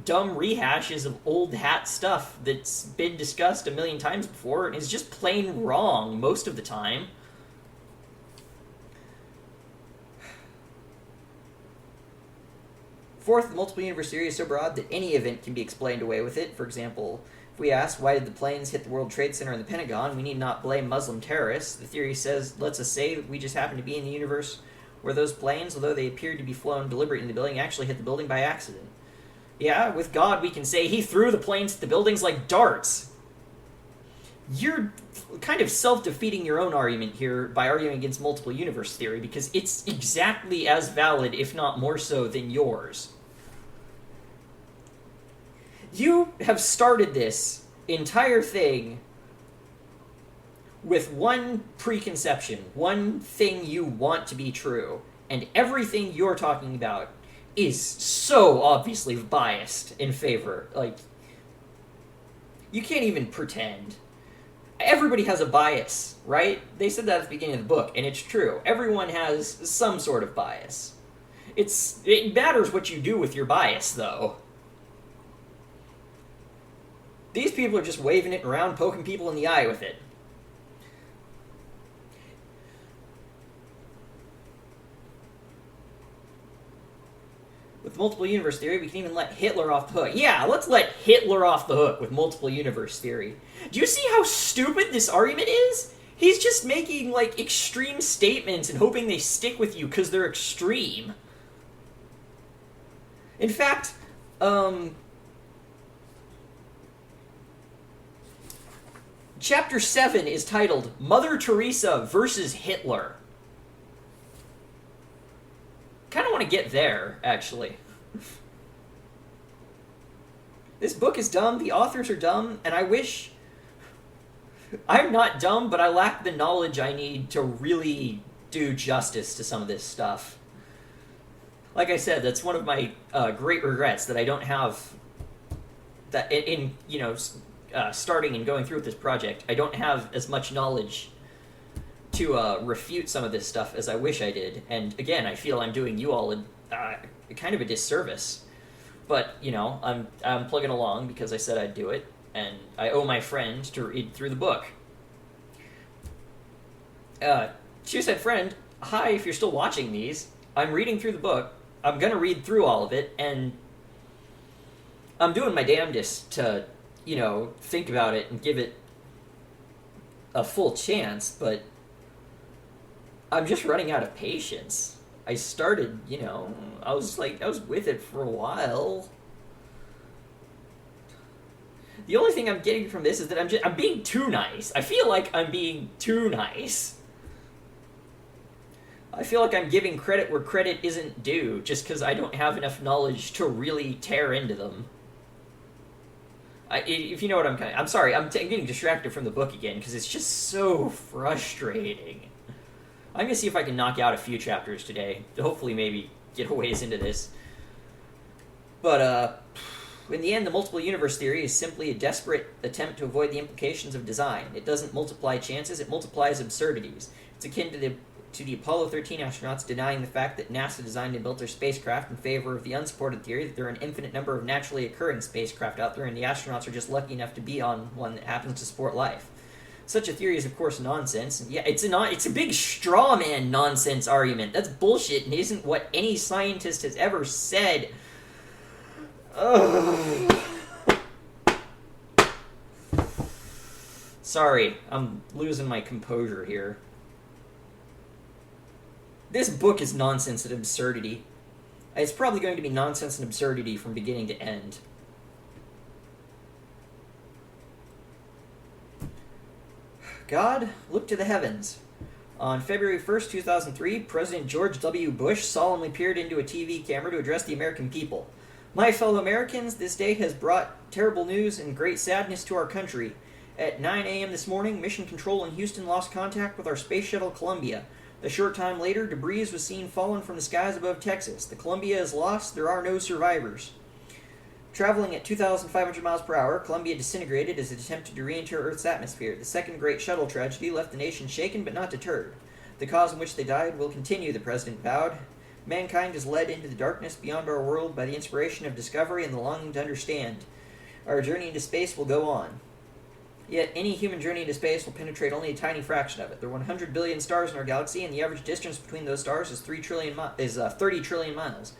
dumb rehashes of old hat stuff that's been discussed a million times before and is just plain wrong most of the time. Fourth, the multiple universe theory is so broad that any event can be explained away with it. For example, if we ask, why did the planes hit the World Trade Center and the Pentagon, we need not blame Muslim terrorists. The theory says, lets us say that we just happen to be in the universe where those planes, although they appeared to be flown deliberately in the building, actually hit the building by accident. Yeah, with God we can say he threw the planes at the buildings like darts. You're kind of self-defeating your own argument here by arguing against multiple universe theory, because it's exactly as valid, if not more so, than yours. You have started this entire thing with one preconception, one thing you want to be true, and everything you're talking about is so obviously biased in favor. Like, you can't even pretend. Everybody has a bias, right? They said that at the beginning of the book, and it's true. Everyone has some sort of bias. It matters what you do with your bias, though. These people are just waving it around, poking people in the eye with it. With multiple universe theory, we can even let Hitler off the hook. Yeah, let's let Hitler off the hook with multiple universe theory. Do you see how stupid this argument is? He's just making, like, extreme statements and hoping they stick with you because they're extreme. In fact, Chapter 7 is titled Mother Teresa versus Hitler. Kind of want to get there, actually. This book is dumb, the authors are dumb, and I wish... I'm not dumb, but I lack the knowledge I need to really do justice to some of this stuff. Like I said, that's one of my great regrets, that I don't have... that in starting and going through with this project, I don't have as much knowledge to refute some of this stuff as I wish I did. And again, I feel I'm doing you all a kind of a disservice. But, I'm plugging along because I said I'd do it, and I owe my friend to read through the book. She said, friend, hi, if you're still watching these, I'm reading through the book, I'm gonna read through all of it, and I'm doing my damnedest to, think about it and give it a full chance, but I'm just running out of patience. I started, I was with it for a while. The only thing I'm getting from this is that I'm being too nice. I feel like I'm being too nice. I feel like I'm giving credit where credit isn't due, just because I don't have enough knowledge to really tear into them. If you know what I'm sorry, I'm getting distracted from the book again, because it's just so frustrating. I'm going to see if I can knock out a few chapters today, to hopefully maybe get a ways into this. But, in the end, the multiple universe theory is simply a desperate attempt to avoid the implications of design. It doesn't multiply chances, it multiplies absurdities. It's akin to the Apollo 13 astronauts denying the fact that NASA designed and built their spacecraft in favor of the unsupported theory that there are an infinite number of naturally occurring spacecraft out there and the astronauts are just lucky enough to be on one that happens to support life. Such a theory is, of course, nonsense. And yeah, it's a big straw man nonsense argument. That's bullshit and isn't what any scientist has ever said. Ugh. Sorry, I'm losing my composure here. This book is nonsense and absurdity. It's probably going to be nonsense and absurdity from beginning to end. God, look to the heavens. On February 1st, 2003, President George W. Bush solemnly peered into a TV camera to address the American people. My fellow Americans, this day has brought terrible news and great sadness to our country. At 9 a.m. this morning, Mission Control in Houston lost contact with our space shuttle Columbia. A short time later, debris was seen falling from the skies above Texas. The Columbia is lost. There are no survivors. Traveling at 2,500 miles per hour, Columbia disintegrated as it attempted to re-enter Earth's atmosphere. The second great shuttle tragedy left the nation shaken but not deterred. The cause in which they died will continue, the president vowed. Mankind is led into the darkness beyond our world by the inspiration of discovery and the longing to understand. Our journey into space will go on. Yet any human journey into space will penetrate only a tiny fraction of it. There are 100 billion stars in our galaxy, and the average distance between those stars is 30 trillion miles.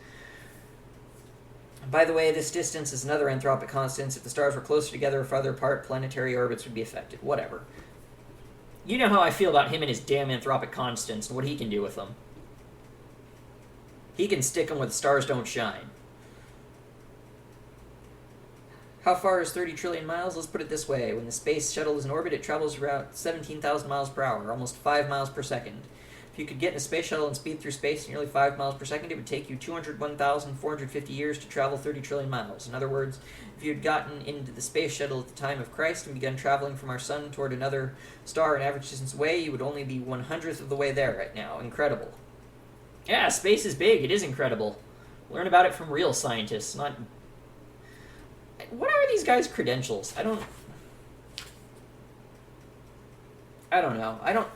By the way, this distance is another anthropic constant. If the stars were closer together or farther apart, planetary orbits would be affected. Whatever. You know how I feel about him and his damn anthropic constants and what he can do with them. He can stick them where the stars don't shine. How far is 30 trillion miles? Let's put it this way. When the space shuttle is in orbit, it travels around 17,000 miles per hour, almost 5 miles per second. If you could get in a space shuttle and speed through space at nearly 5 miles per second, it would take you 201,450 years to travel 30 trillion miles. In other words, if you had gotten into the space shuttle at the time of Christ and begun traveling from our sun toward another star an average distance away, you would only be 1/100th of the way there right now. Incredible. Yeah, space is big. It is incredible. Learn about it from real scientists, not... What are these guys' credentials? I don't know.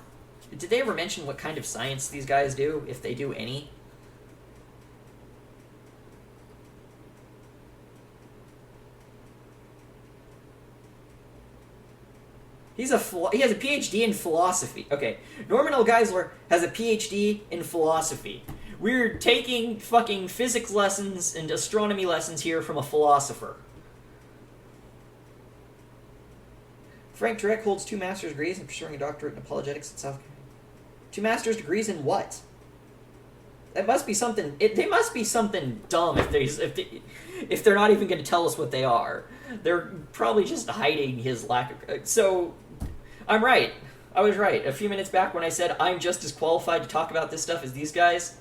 Did they ever mention what kind of science these guys do, if they do any? He has a PhD in philosophy. Okay, Norman L. Geisler has a PhD in philosophy. We're taking fucking physics lessons and astronomy lessons here from a philosopher. Frank Turek holds 2 master's degrees and pursuing a doctorate in apologetics at South Carolina. 2 master's degrees in what? That must be something. They must be something dumb if they're not even going to tell us what they are. They're probably just hiding his lack of. So, I'm right. I was right. A few minutes back when I said I'm just as qualified to talk about this stuff as these guys,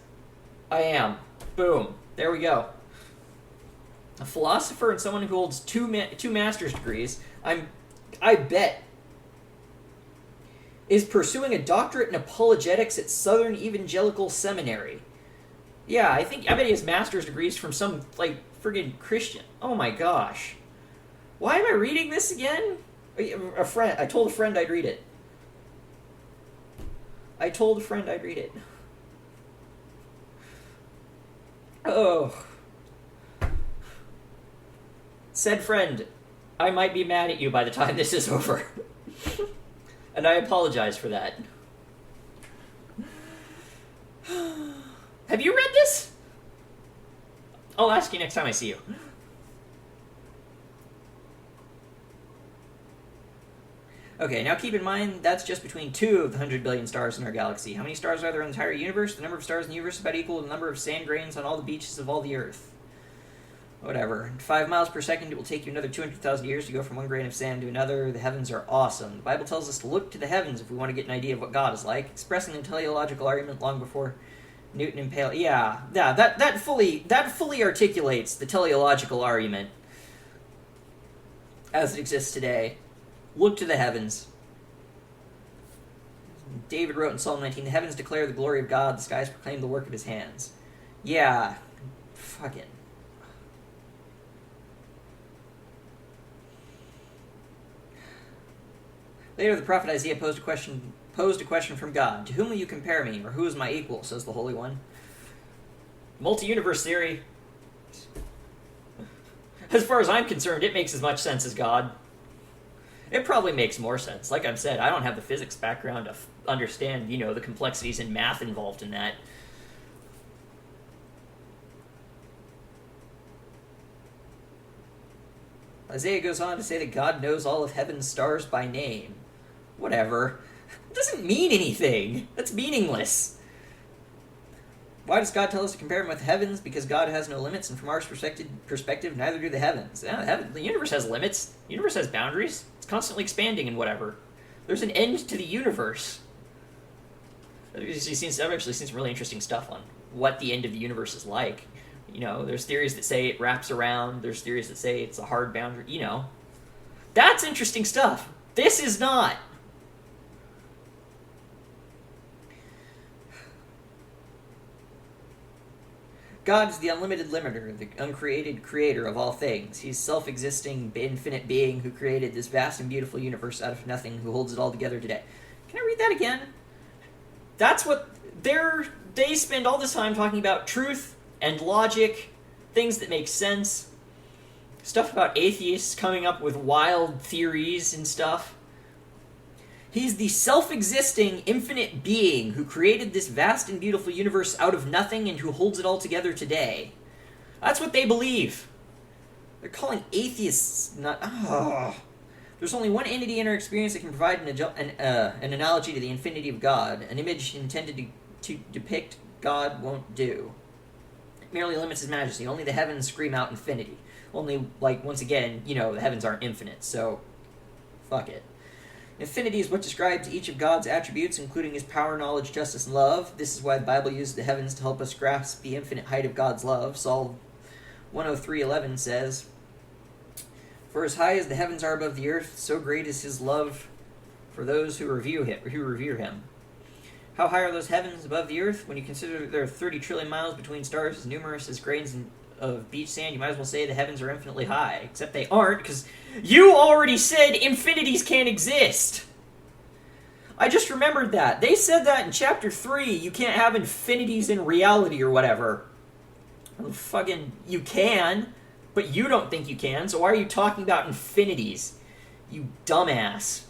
I am. Boom. There we go. A philosopher and someone who holds 2 master's degrees. I bet, is pursuing a doctorate in apologetics at Southern Evangelical Seminary. Yeah, I bet he has master's degrees from some, friggin' Christian. Oh my gosh. Why am I reading this again? I told a friend I'd read it. Oh. Said friend, I might be mad at you by the time this is over. And I apologize for that. Have you read this? I'll ask you next time I see you. Okay, now keep in mind, that's just between 2 of the 100 billion stars in our galaxy. How many stars are there in the entire universe? The number of stars in the universe is about equal to the number of sand grains on all the beaches of all the Earth. Whatever. 5 miles per second, it will take you another 200,000 years to go from one grain of sand to another. The heavens are awesome. The Bible tells us to look to the heavens if we want to get an idea of what God is like, expressing the teleological argument long before Newton and Paley. Yeah, that fully articulates the teleological argument as it exists today. Look to the heavens. David wrote in Psalm 19, "The heavens declare the glory of God, the skies proclaim the work of his hands." Yeah, fucking. Later, the prophet Isaiah posed a question from God. "To whom will you compare me, or who is my equal?" says the Holy One. Multi-universe theory. As far as I'm concerned, it makes as much sense as God. It probably makes more sense. Like I've said, I don't have the physics background to understand, the complexities and math involved in that. Isaiah goes on to say that God knows all of heaven's stars by name. Whatever. It doesn't mean anything. That's meaningless. Why does God tell us to compare him with the heavens? Because God has no limits, and from our perspective, neither do the heavens. Yeah, the universe has limits. The universe has boundaries. It's constantly expanding and whatever. There's an end to the universe. I've actually seen some really interesting stuff on what the end of the universe is like. There's theories that say it wraps around. There's theories that say it's a hard boundary. That's interesting stuff. This is not. God is the unlimited limiter, the uncreated creator of all things. He's self-existing, infinite being who created this vast and beautiful universe out of nothing, who holds it all together today. Can I read that again? That's what they spend all this time talking about truth and logic, things that make sense, stuff about atheists coming up with wild theories and stuff. He's the self-existing, infinite being who created this vast and beautiful universe out of nothing and who holds it all together today. That's what they believe. They're calling atheists not... There's only one entity in our experience that can provide an analogy to the infinity of God. An image intended to depict God won't do. merely limits his majesty. Only the heavens scream out infinity. Only, like, once again, you know, the heavens aren't infinite, so fuck it. Infinity is what describes each of God's attributes, including his power, knowledge, justice, and love. This is why the Bible uses the heavens to help us grasp the infinite height of God's love. Psalm 103:11 says, "For as high as the heavens are above the earth, so great is his love for those who revere him. How high are those heavens above the earth? When you consider there are 30 trillion miles between stars as numerous as grains of beach sand, you might as well say the heavens are infinitely high. Except they aren't, because you already said infinities can't exist. I just remembered that. They said that in chapter 3. You can't have infinities in reality or whatever. Well, fucking, you can, but you don't think you can, so why are you talking about infinities? You dumbass.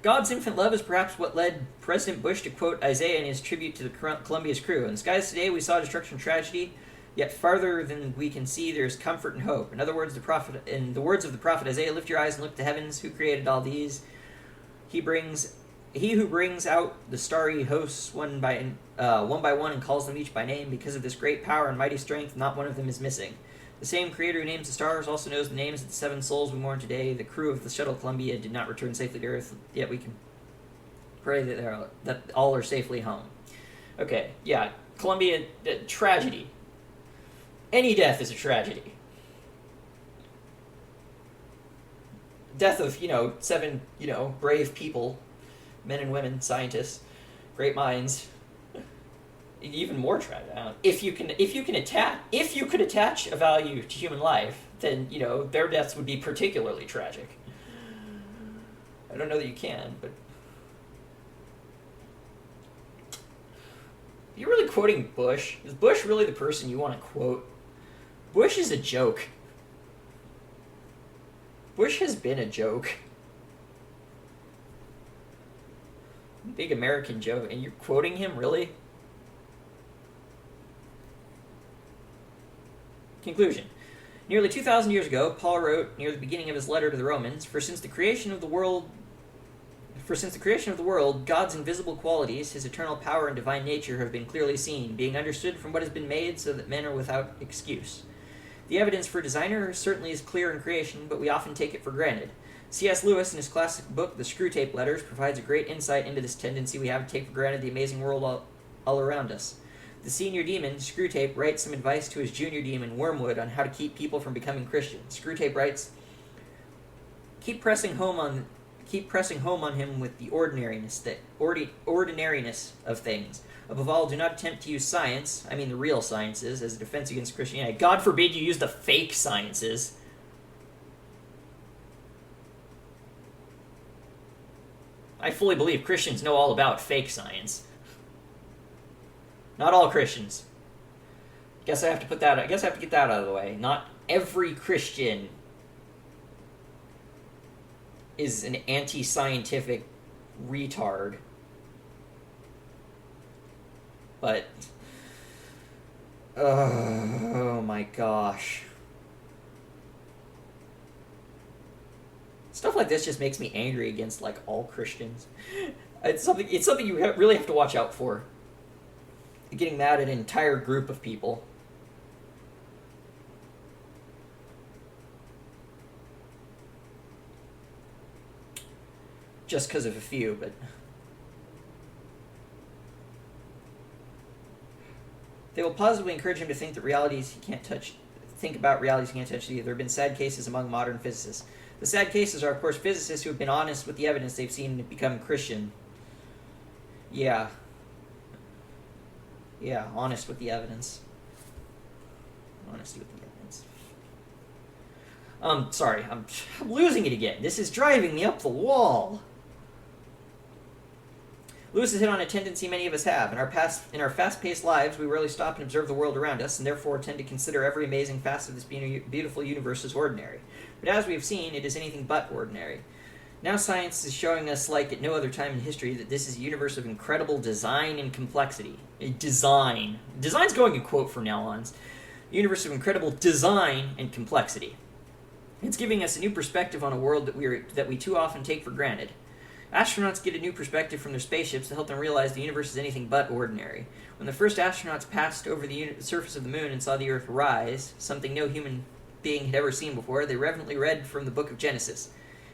God's infinite love is perhaps what led President Bush to quote Isaiah in his tribute to the Columbia's crew. In the skies today we saw destruction and tragedy, yet farther than we can see there is comfort and hope. In other words, in the words of the prophet Isaiah, lift your eyes and look to the heavens. Who created all these? He who brings out the starry hosts one by one and calls them each by name. Because of this great power and mighty strength, not one of them is missing. The same creator who names the stars also knows the names of the 7 souls we mourn today. The crew of the shuttle Columbia did not return safely to Earth, yet we can pray that all are safely home. Okay, yeah, Columbia, tragedy. Any death is a tragedy. Death of, 7, brave people, men and women, scientists, great minds. Even more tragic. If you could attach a value to human life, then their deaths would be particularly tragic. I don't know that you can, but you're really quoting Bush. Is Bush really the person you want to quote? Bush is a joke. Bush has been a joke. Big American joke, and you're quoting him, really? Conclusion. Nearly 2,000 years ago, Paul wrote near the beginning of his letter to the Romans, For since the creation of the world, God's invisible qualities, his eternal power and divine nature have been clearly seen, being understood from what has been made, so that men are without excuse. The evidence for designer certainly is clear in creation, but we often take it for granted. C.S. Lewis, in his classic book, The Screwtape Letters, provides a great insight into this tendency we have to take for granted the amazing world all around us. The senior demon, Screwtape, writes some advice to his junior demon, Wormwood, on how to keep people from becoming Christians. Screwtape writes, Keep pressing home on him with the ordinariness of things. Above all, do not attempt to use science, I mean the real sciences, as a defense against Christianity. God forbid you use the fake sciences. I fully believe Christians know all about fake science. Not all Christians. I guess I have to get that out of the way. Not every Christian is an anti-scientific retard. But oh my gosh. Stuff like this just makes me angry against all Christians. It's something you really have to watch out for. Getting mad at an entire group of people. Just because of a few, but they will positively encourage him to think that realities he can't touch. Think about realities he can't touch either. There have been sad cases among modern physicists. The sad cases are, of course, physicists who have been honest with the evidence they've seen to become Christian. Yeah, honest with the evidence. Honesty with the evidence. Sorry, I'm losing it again. This is driving me up the wall. Lewis has hit on a tendency many of us have. In our fast-paced lives, we rarely stop and observe the world around us, and therefore tend to consider every amazing facet of this beautiful universe as ordinary. But as we have seen, it is anything but ordinary. Now science is showing us, like at no other time in history, that this is a universe of incredible design and complexity. Design. Design's going in quote from now on. A universe of incredible design and complexity. It's giving us a new perspective on a world that we too often take for granted. Astronauts get a new perspective from their spaceships to help them realize the universe is anything but ordinary. When the first astronauts passed over the surface of the moon and saw the Earth rise, something no human being had ever seen before, they reverently read from the book of Genesis.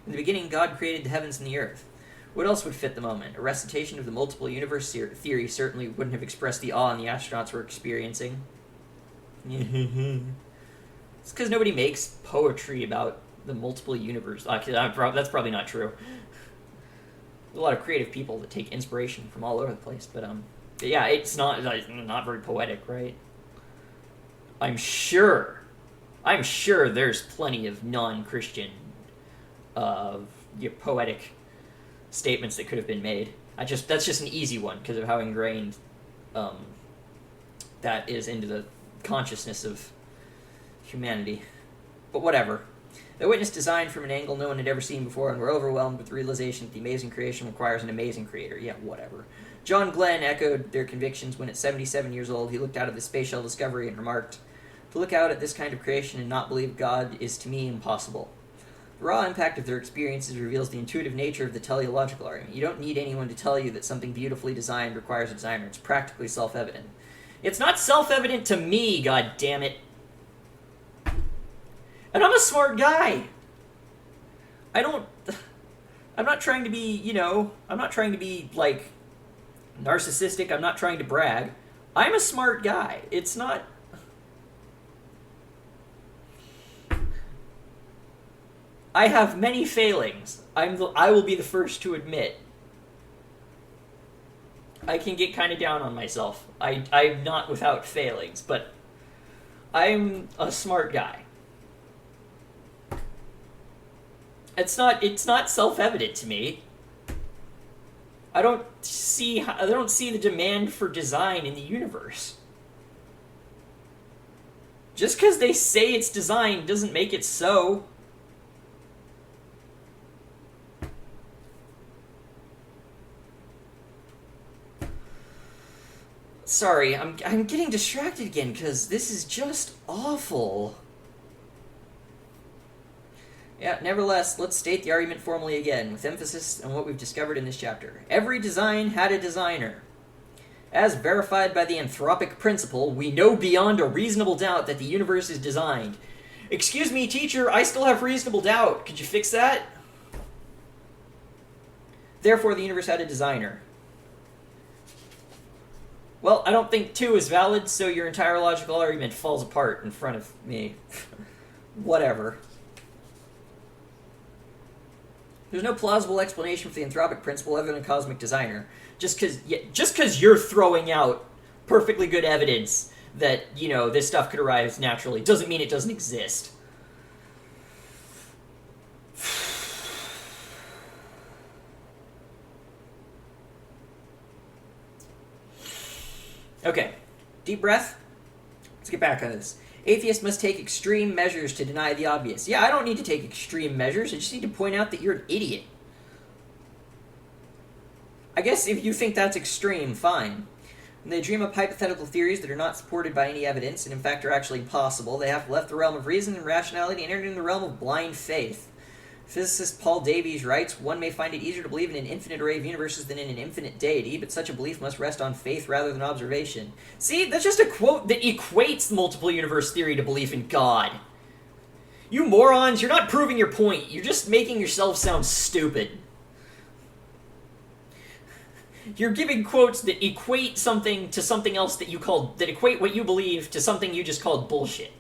In the beginning, God created the heavens and the earth. What else would fit the moment? A recitation of the multiple universe theory certainly wouldn't have expressed the awe the astronauts were experiencing. It's because nobody makes poetry about the multiple universe. That's probably not true. There's a lot of creative people that take inspiration from all over the place, but yeah, it's not very poetic, right? I'm sure there's plenty of non-Christian poetic statements that could have been made. That's just an easy one because of how ingrained that is into the consciousness of humanity. But whatever. They witnessed design from an angle no one had ever seen before and were overwhelmed with the realization that the amazing creation requires an amazing creator. Yeah, whatever. John Glenn echoed their convictions when at 77 years old he looked out at the space shuttle Discovery and remarked, "To look out at this kind of creation and not believe God is to me impossible." The raw impact of their experiences reveals the intuitive nature of the teleological argument. You don't need anyone to tell you that something beautifully designed requires a designer. It's practically self-evident. It's not self-evident to me, god damn it. And I'm a smart guy. I'm not trying to be, I'm not trying to be, like, narcissistic. I'm not trying to brag. I'm a smart guy. It's not... I have many failings. I will be the first to admit. I can get kind of down on myself. I'm not without failings, but I'm a smart guy. It's not self-evident to me. I don't see the demand for design in the universe. Just because they say it's designed doesn't make it so. Sorry, I'm getting distracted again because this is just awful. Yeah, nevertheless, let's state the argument formally again, with emphasis on what we've discovered in this chapter. Every design had a designer. As verified by the anthropic principle, we know beyond a reasonable doubt that the universe is designed. Excuse me, teacher, I still have reasonable doubt. Could you fix that? Therefore, the universe had a designer. Well, I don't think 2 is valid, so your entire logical argument falls apart in front of me. Whatever. There's no plausible explanation for the anthropic principle other than a cosmic designer. Just because you're throwing out perfectly good evidence that, this stuff could arise naturally doesn't mean it doesn't exist. Okay, deep breath. Let's get back on this. Atheists must take extreme measures to deny the obvious. Yeah, I don't need to take extreme measures. I just need to point out that you're an idiot. I guess if you think that's extreme, fine. When they dream up hypothetical theories that are not supported by any evidence and in fact are actually impossible, they have left the realm of reason and rationality and entered into the realm of blind faith. Physicist Paul Davies writes, "One may find it easier to believe in an infinite array of universes than in an infinite deity, but such a belief must rest on faith rather than observation." See, that's just a quote that equates multiple universe theory to belief in God. You morons, you're not proving your point. You're just making yourself sound stupid. You're giving quotes that equate something to something else that equate what you believe to something you just called bullshit.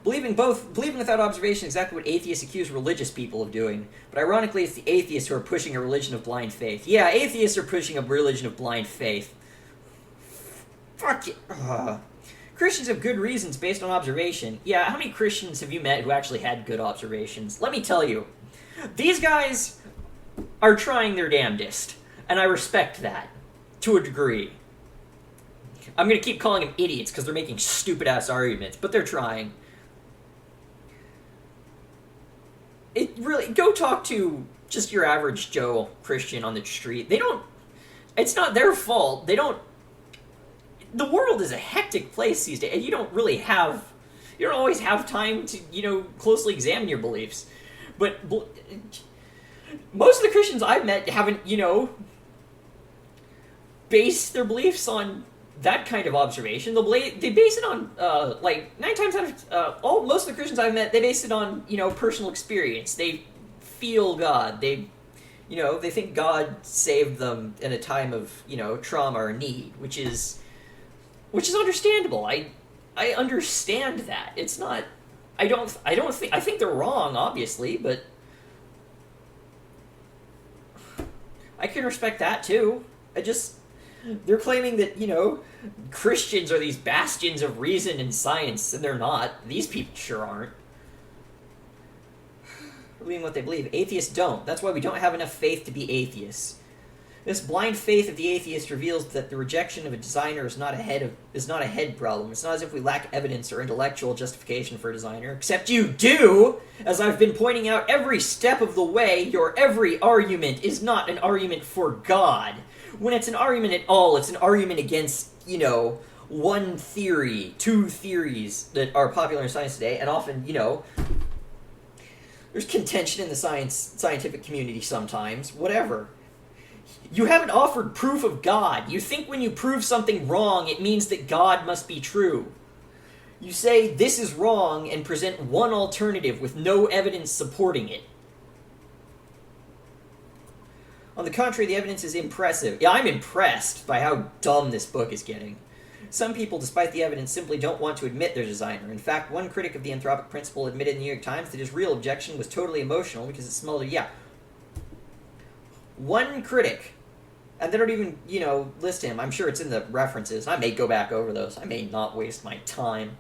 Believing without observation is exactly what atheists accuse religious people of doing. But ironically, it's the atheists who are pushing a religion of blind faith. Yeah, atheists are pushing a religion of blind faith. Fuck it. Christians have good reasons based on observation. Yeah, how many Christians have you met who actually had good observations? Let me tell you. These guys are trying their damnedest. And I respect that. To a degree. I'm going to keep calling them idiots because they're making stupid-ass arguments. But they're trying. Go talk to just your average Joe Christian on the street. It's not their fault. The world is a hectic place these days, and you don't always have time to, closely examine your beliefs. But most of the Christians I've met haven't, based their beliefs on that kind of observation. They base it on, 9 times out of, most of the Christians I've met, they base it on, personal experience. They feel God. They think God saved them in a time of, trauma or need, which is understandable. I understand that. It's not, I think they're wrong, obviously, but I can respect that too. They're claiming that, Christians are these bastions of reason and science, and they're not. These people sure aren't. Believing what they believe. Atheists don't. That's why we don't have enough faith to be atheists. This blind faith of the atheist reveals that the rejection of a designer is not a head problem. It's not as if we lack evidence or intellectual justification for a designer, except you do! As I've been pointing out every step of the way, your every argument is not an argument for God. When it's an argument at all, it's an argument against, one theory, two theories that are popular in science today, and often, there's contention in the scientific community sometimes, whatever. You haven't offered proof of God. You think when you prove something wrong, it means that God must be true. You say this is wrong and present one alternative with no evidence supporting it. On the contrary, the evidence is impressive. Yeah, I'm impressed by how dumb this book is getting. Some people, despite the evidence, simply don't want to admit they're a designer. In fact, one critic of the anthropic principle admitted in the New York Times that his real objection was totally emotional because it smelled of, one critic. And they don't even, list him. I'm sure it's in the references. I may go back over those. I may not waste my time.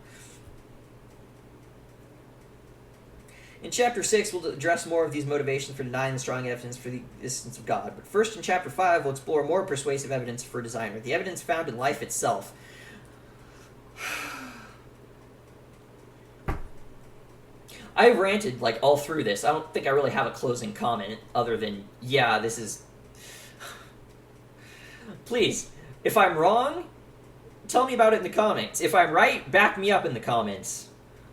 In Chapter 6, we'll address more of these motivations for denying the strong evidence for the existence of God. But first, in Chapter 5, we'll explore more persuasive evidence for a designer. The evidence found in life itself. I ranted, all through this. I don't think I really have a closing comment other than, this is... Please, if I'm wrong, tell me about it in the comments. If I'm right, back me up in the comments.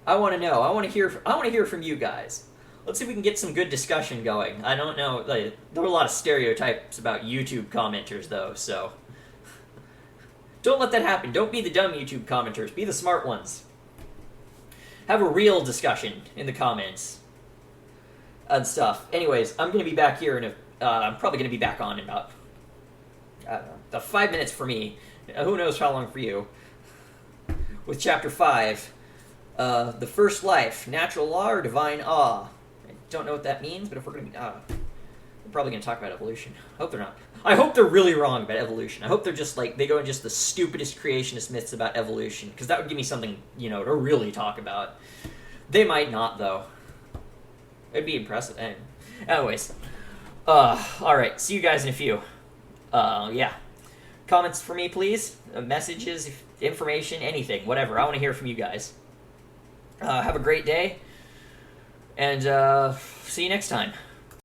I want to know. I want to hear from you guys. Let's see if we can get some good discussion going. I don't know. There are a lot of stereotypes about YouTube commenters, though, so... Don't let that happen. Don't be the dumb YouTube commenters. Be the smart ones. Have a real discussion in the comments. And stuff. Anyways, I'm going to be back here in I'm probably going to be back on in about... I don't know. About 5 minutes for me. Who knows how long for you. With Chapter 5... the first life, natural law or divine awe. I don't know what that means, but if we're going to be... we're probably going to talk about evolution. I hope they're not. I hope they're really wrong about evolution. I hope they're just they go in just the stupidest creationist myths about evolution, because that would give me something, to really talk about. They might not, though. It'd be impressive. Anyways. Alright, see you guys in a few. Comments for me, please. Messages, information, anything, whatever. I want to hear from you guys. Have a great day, and see you next time.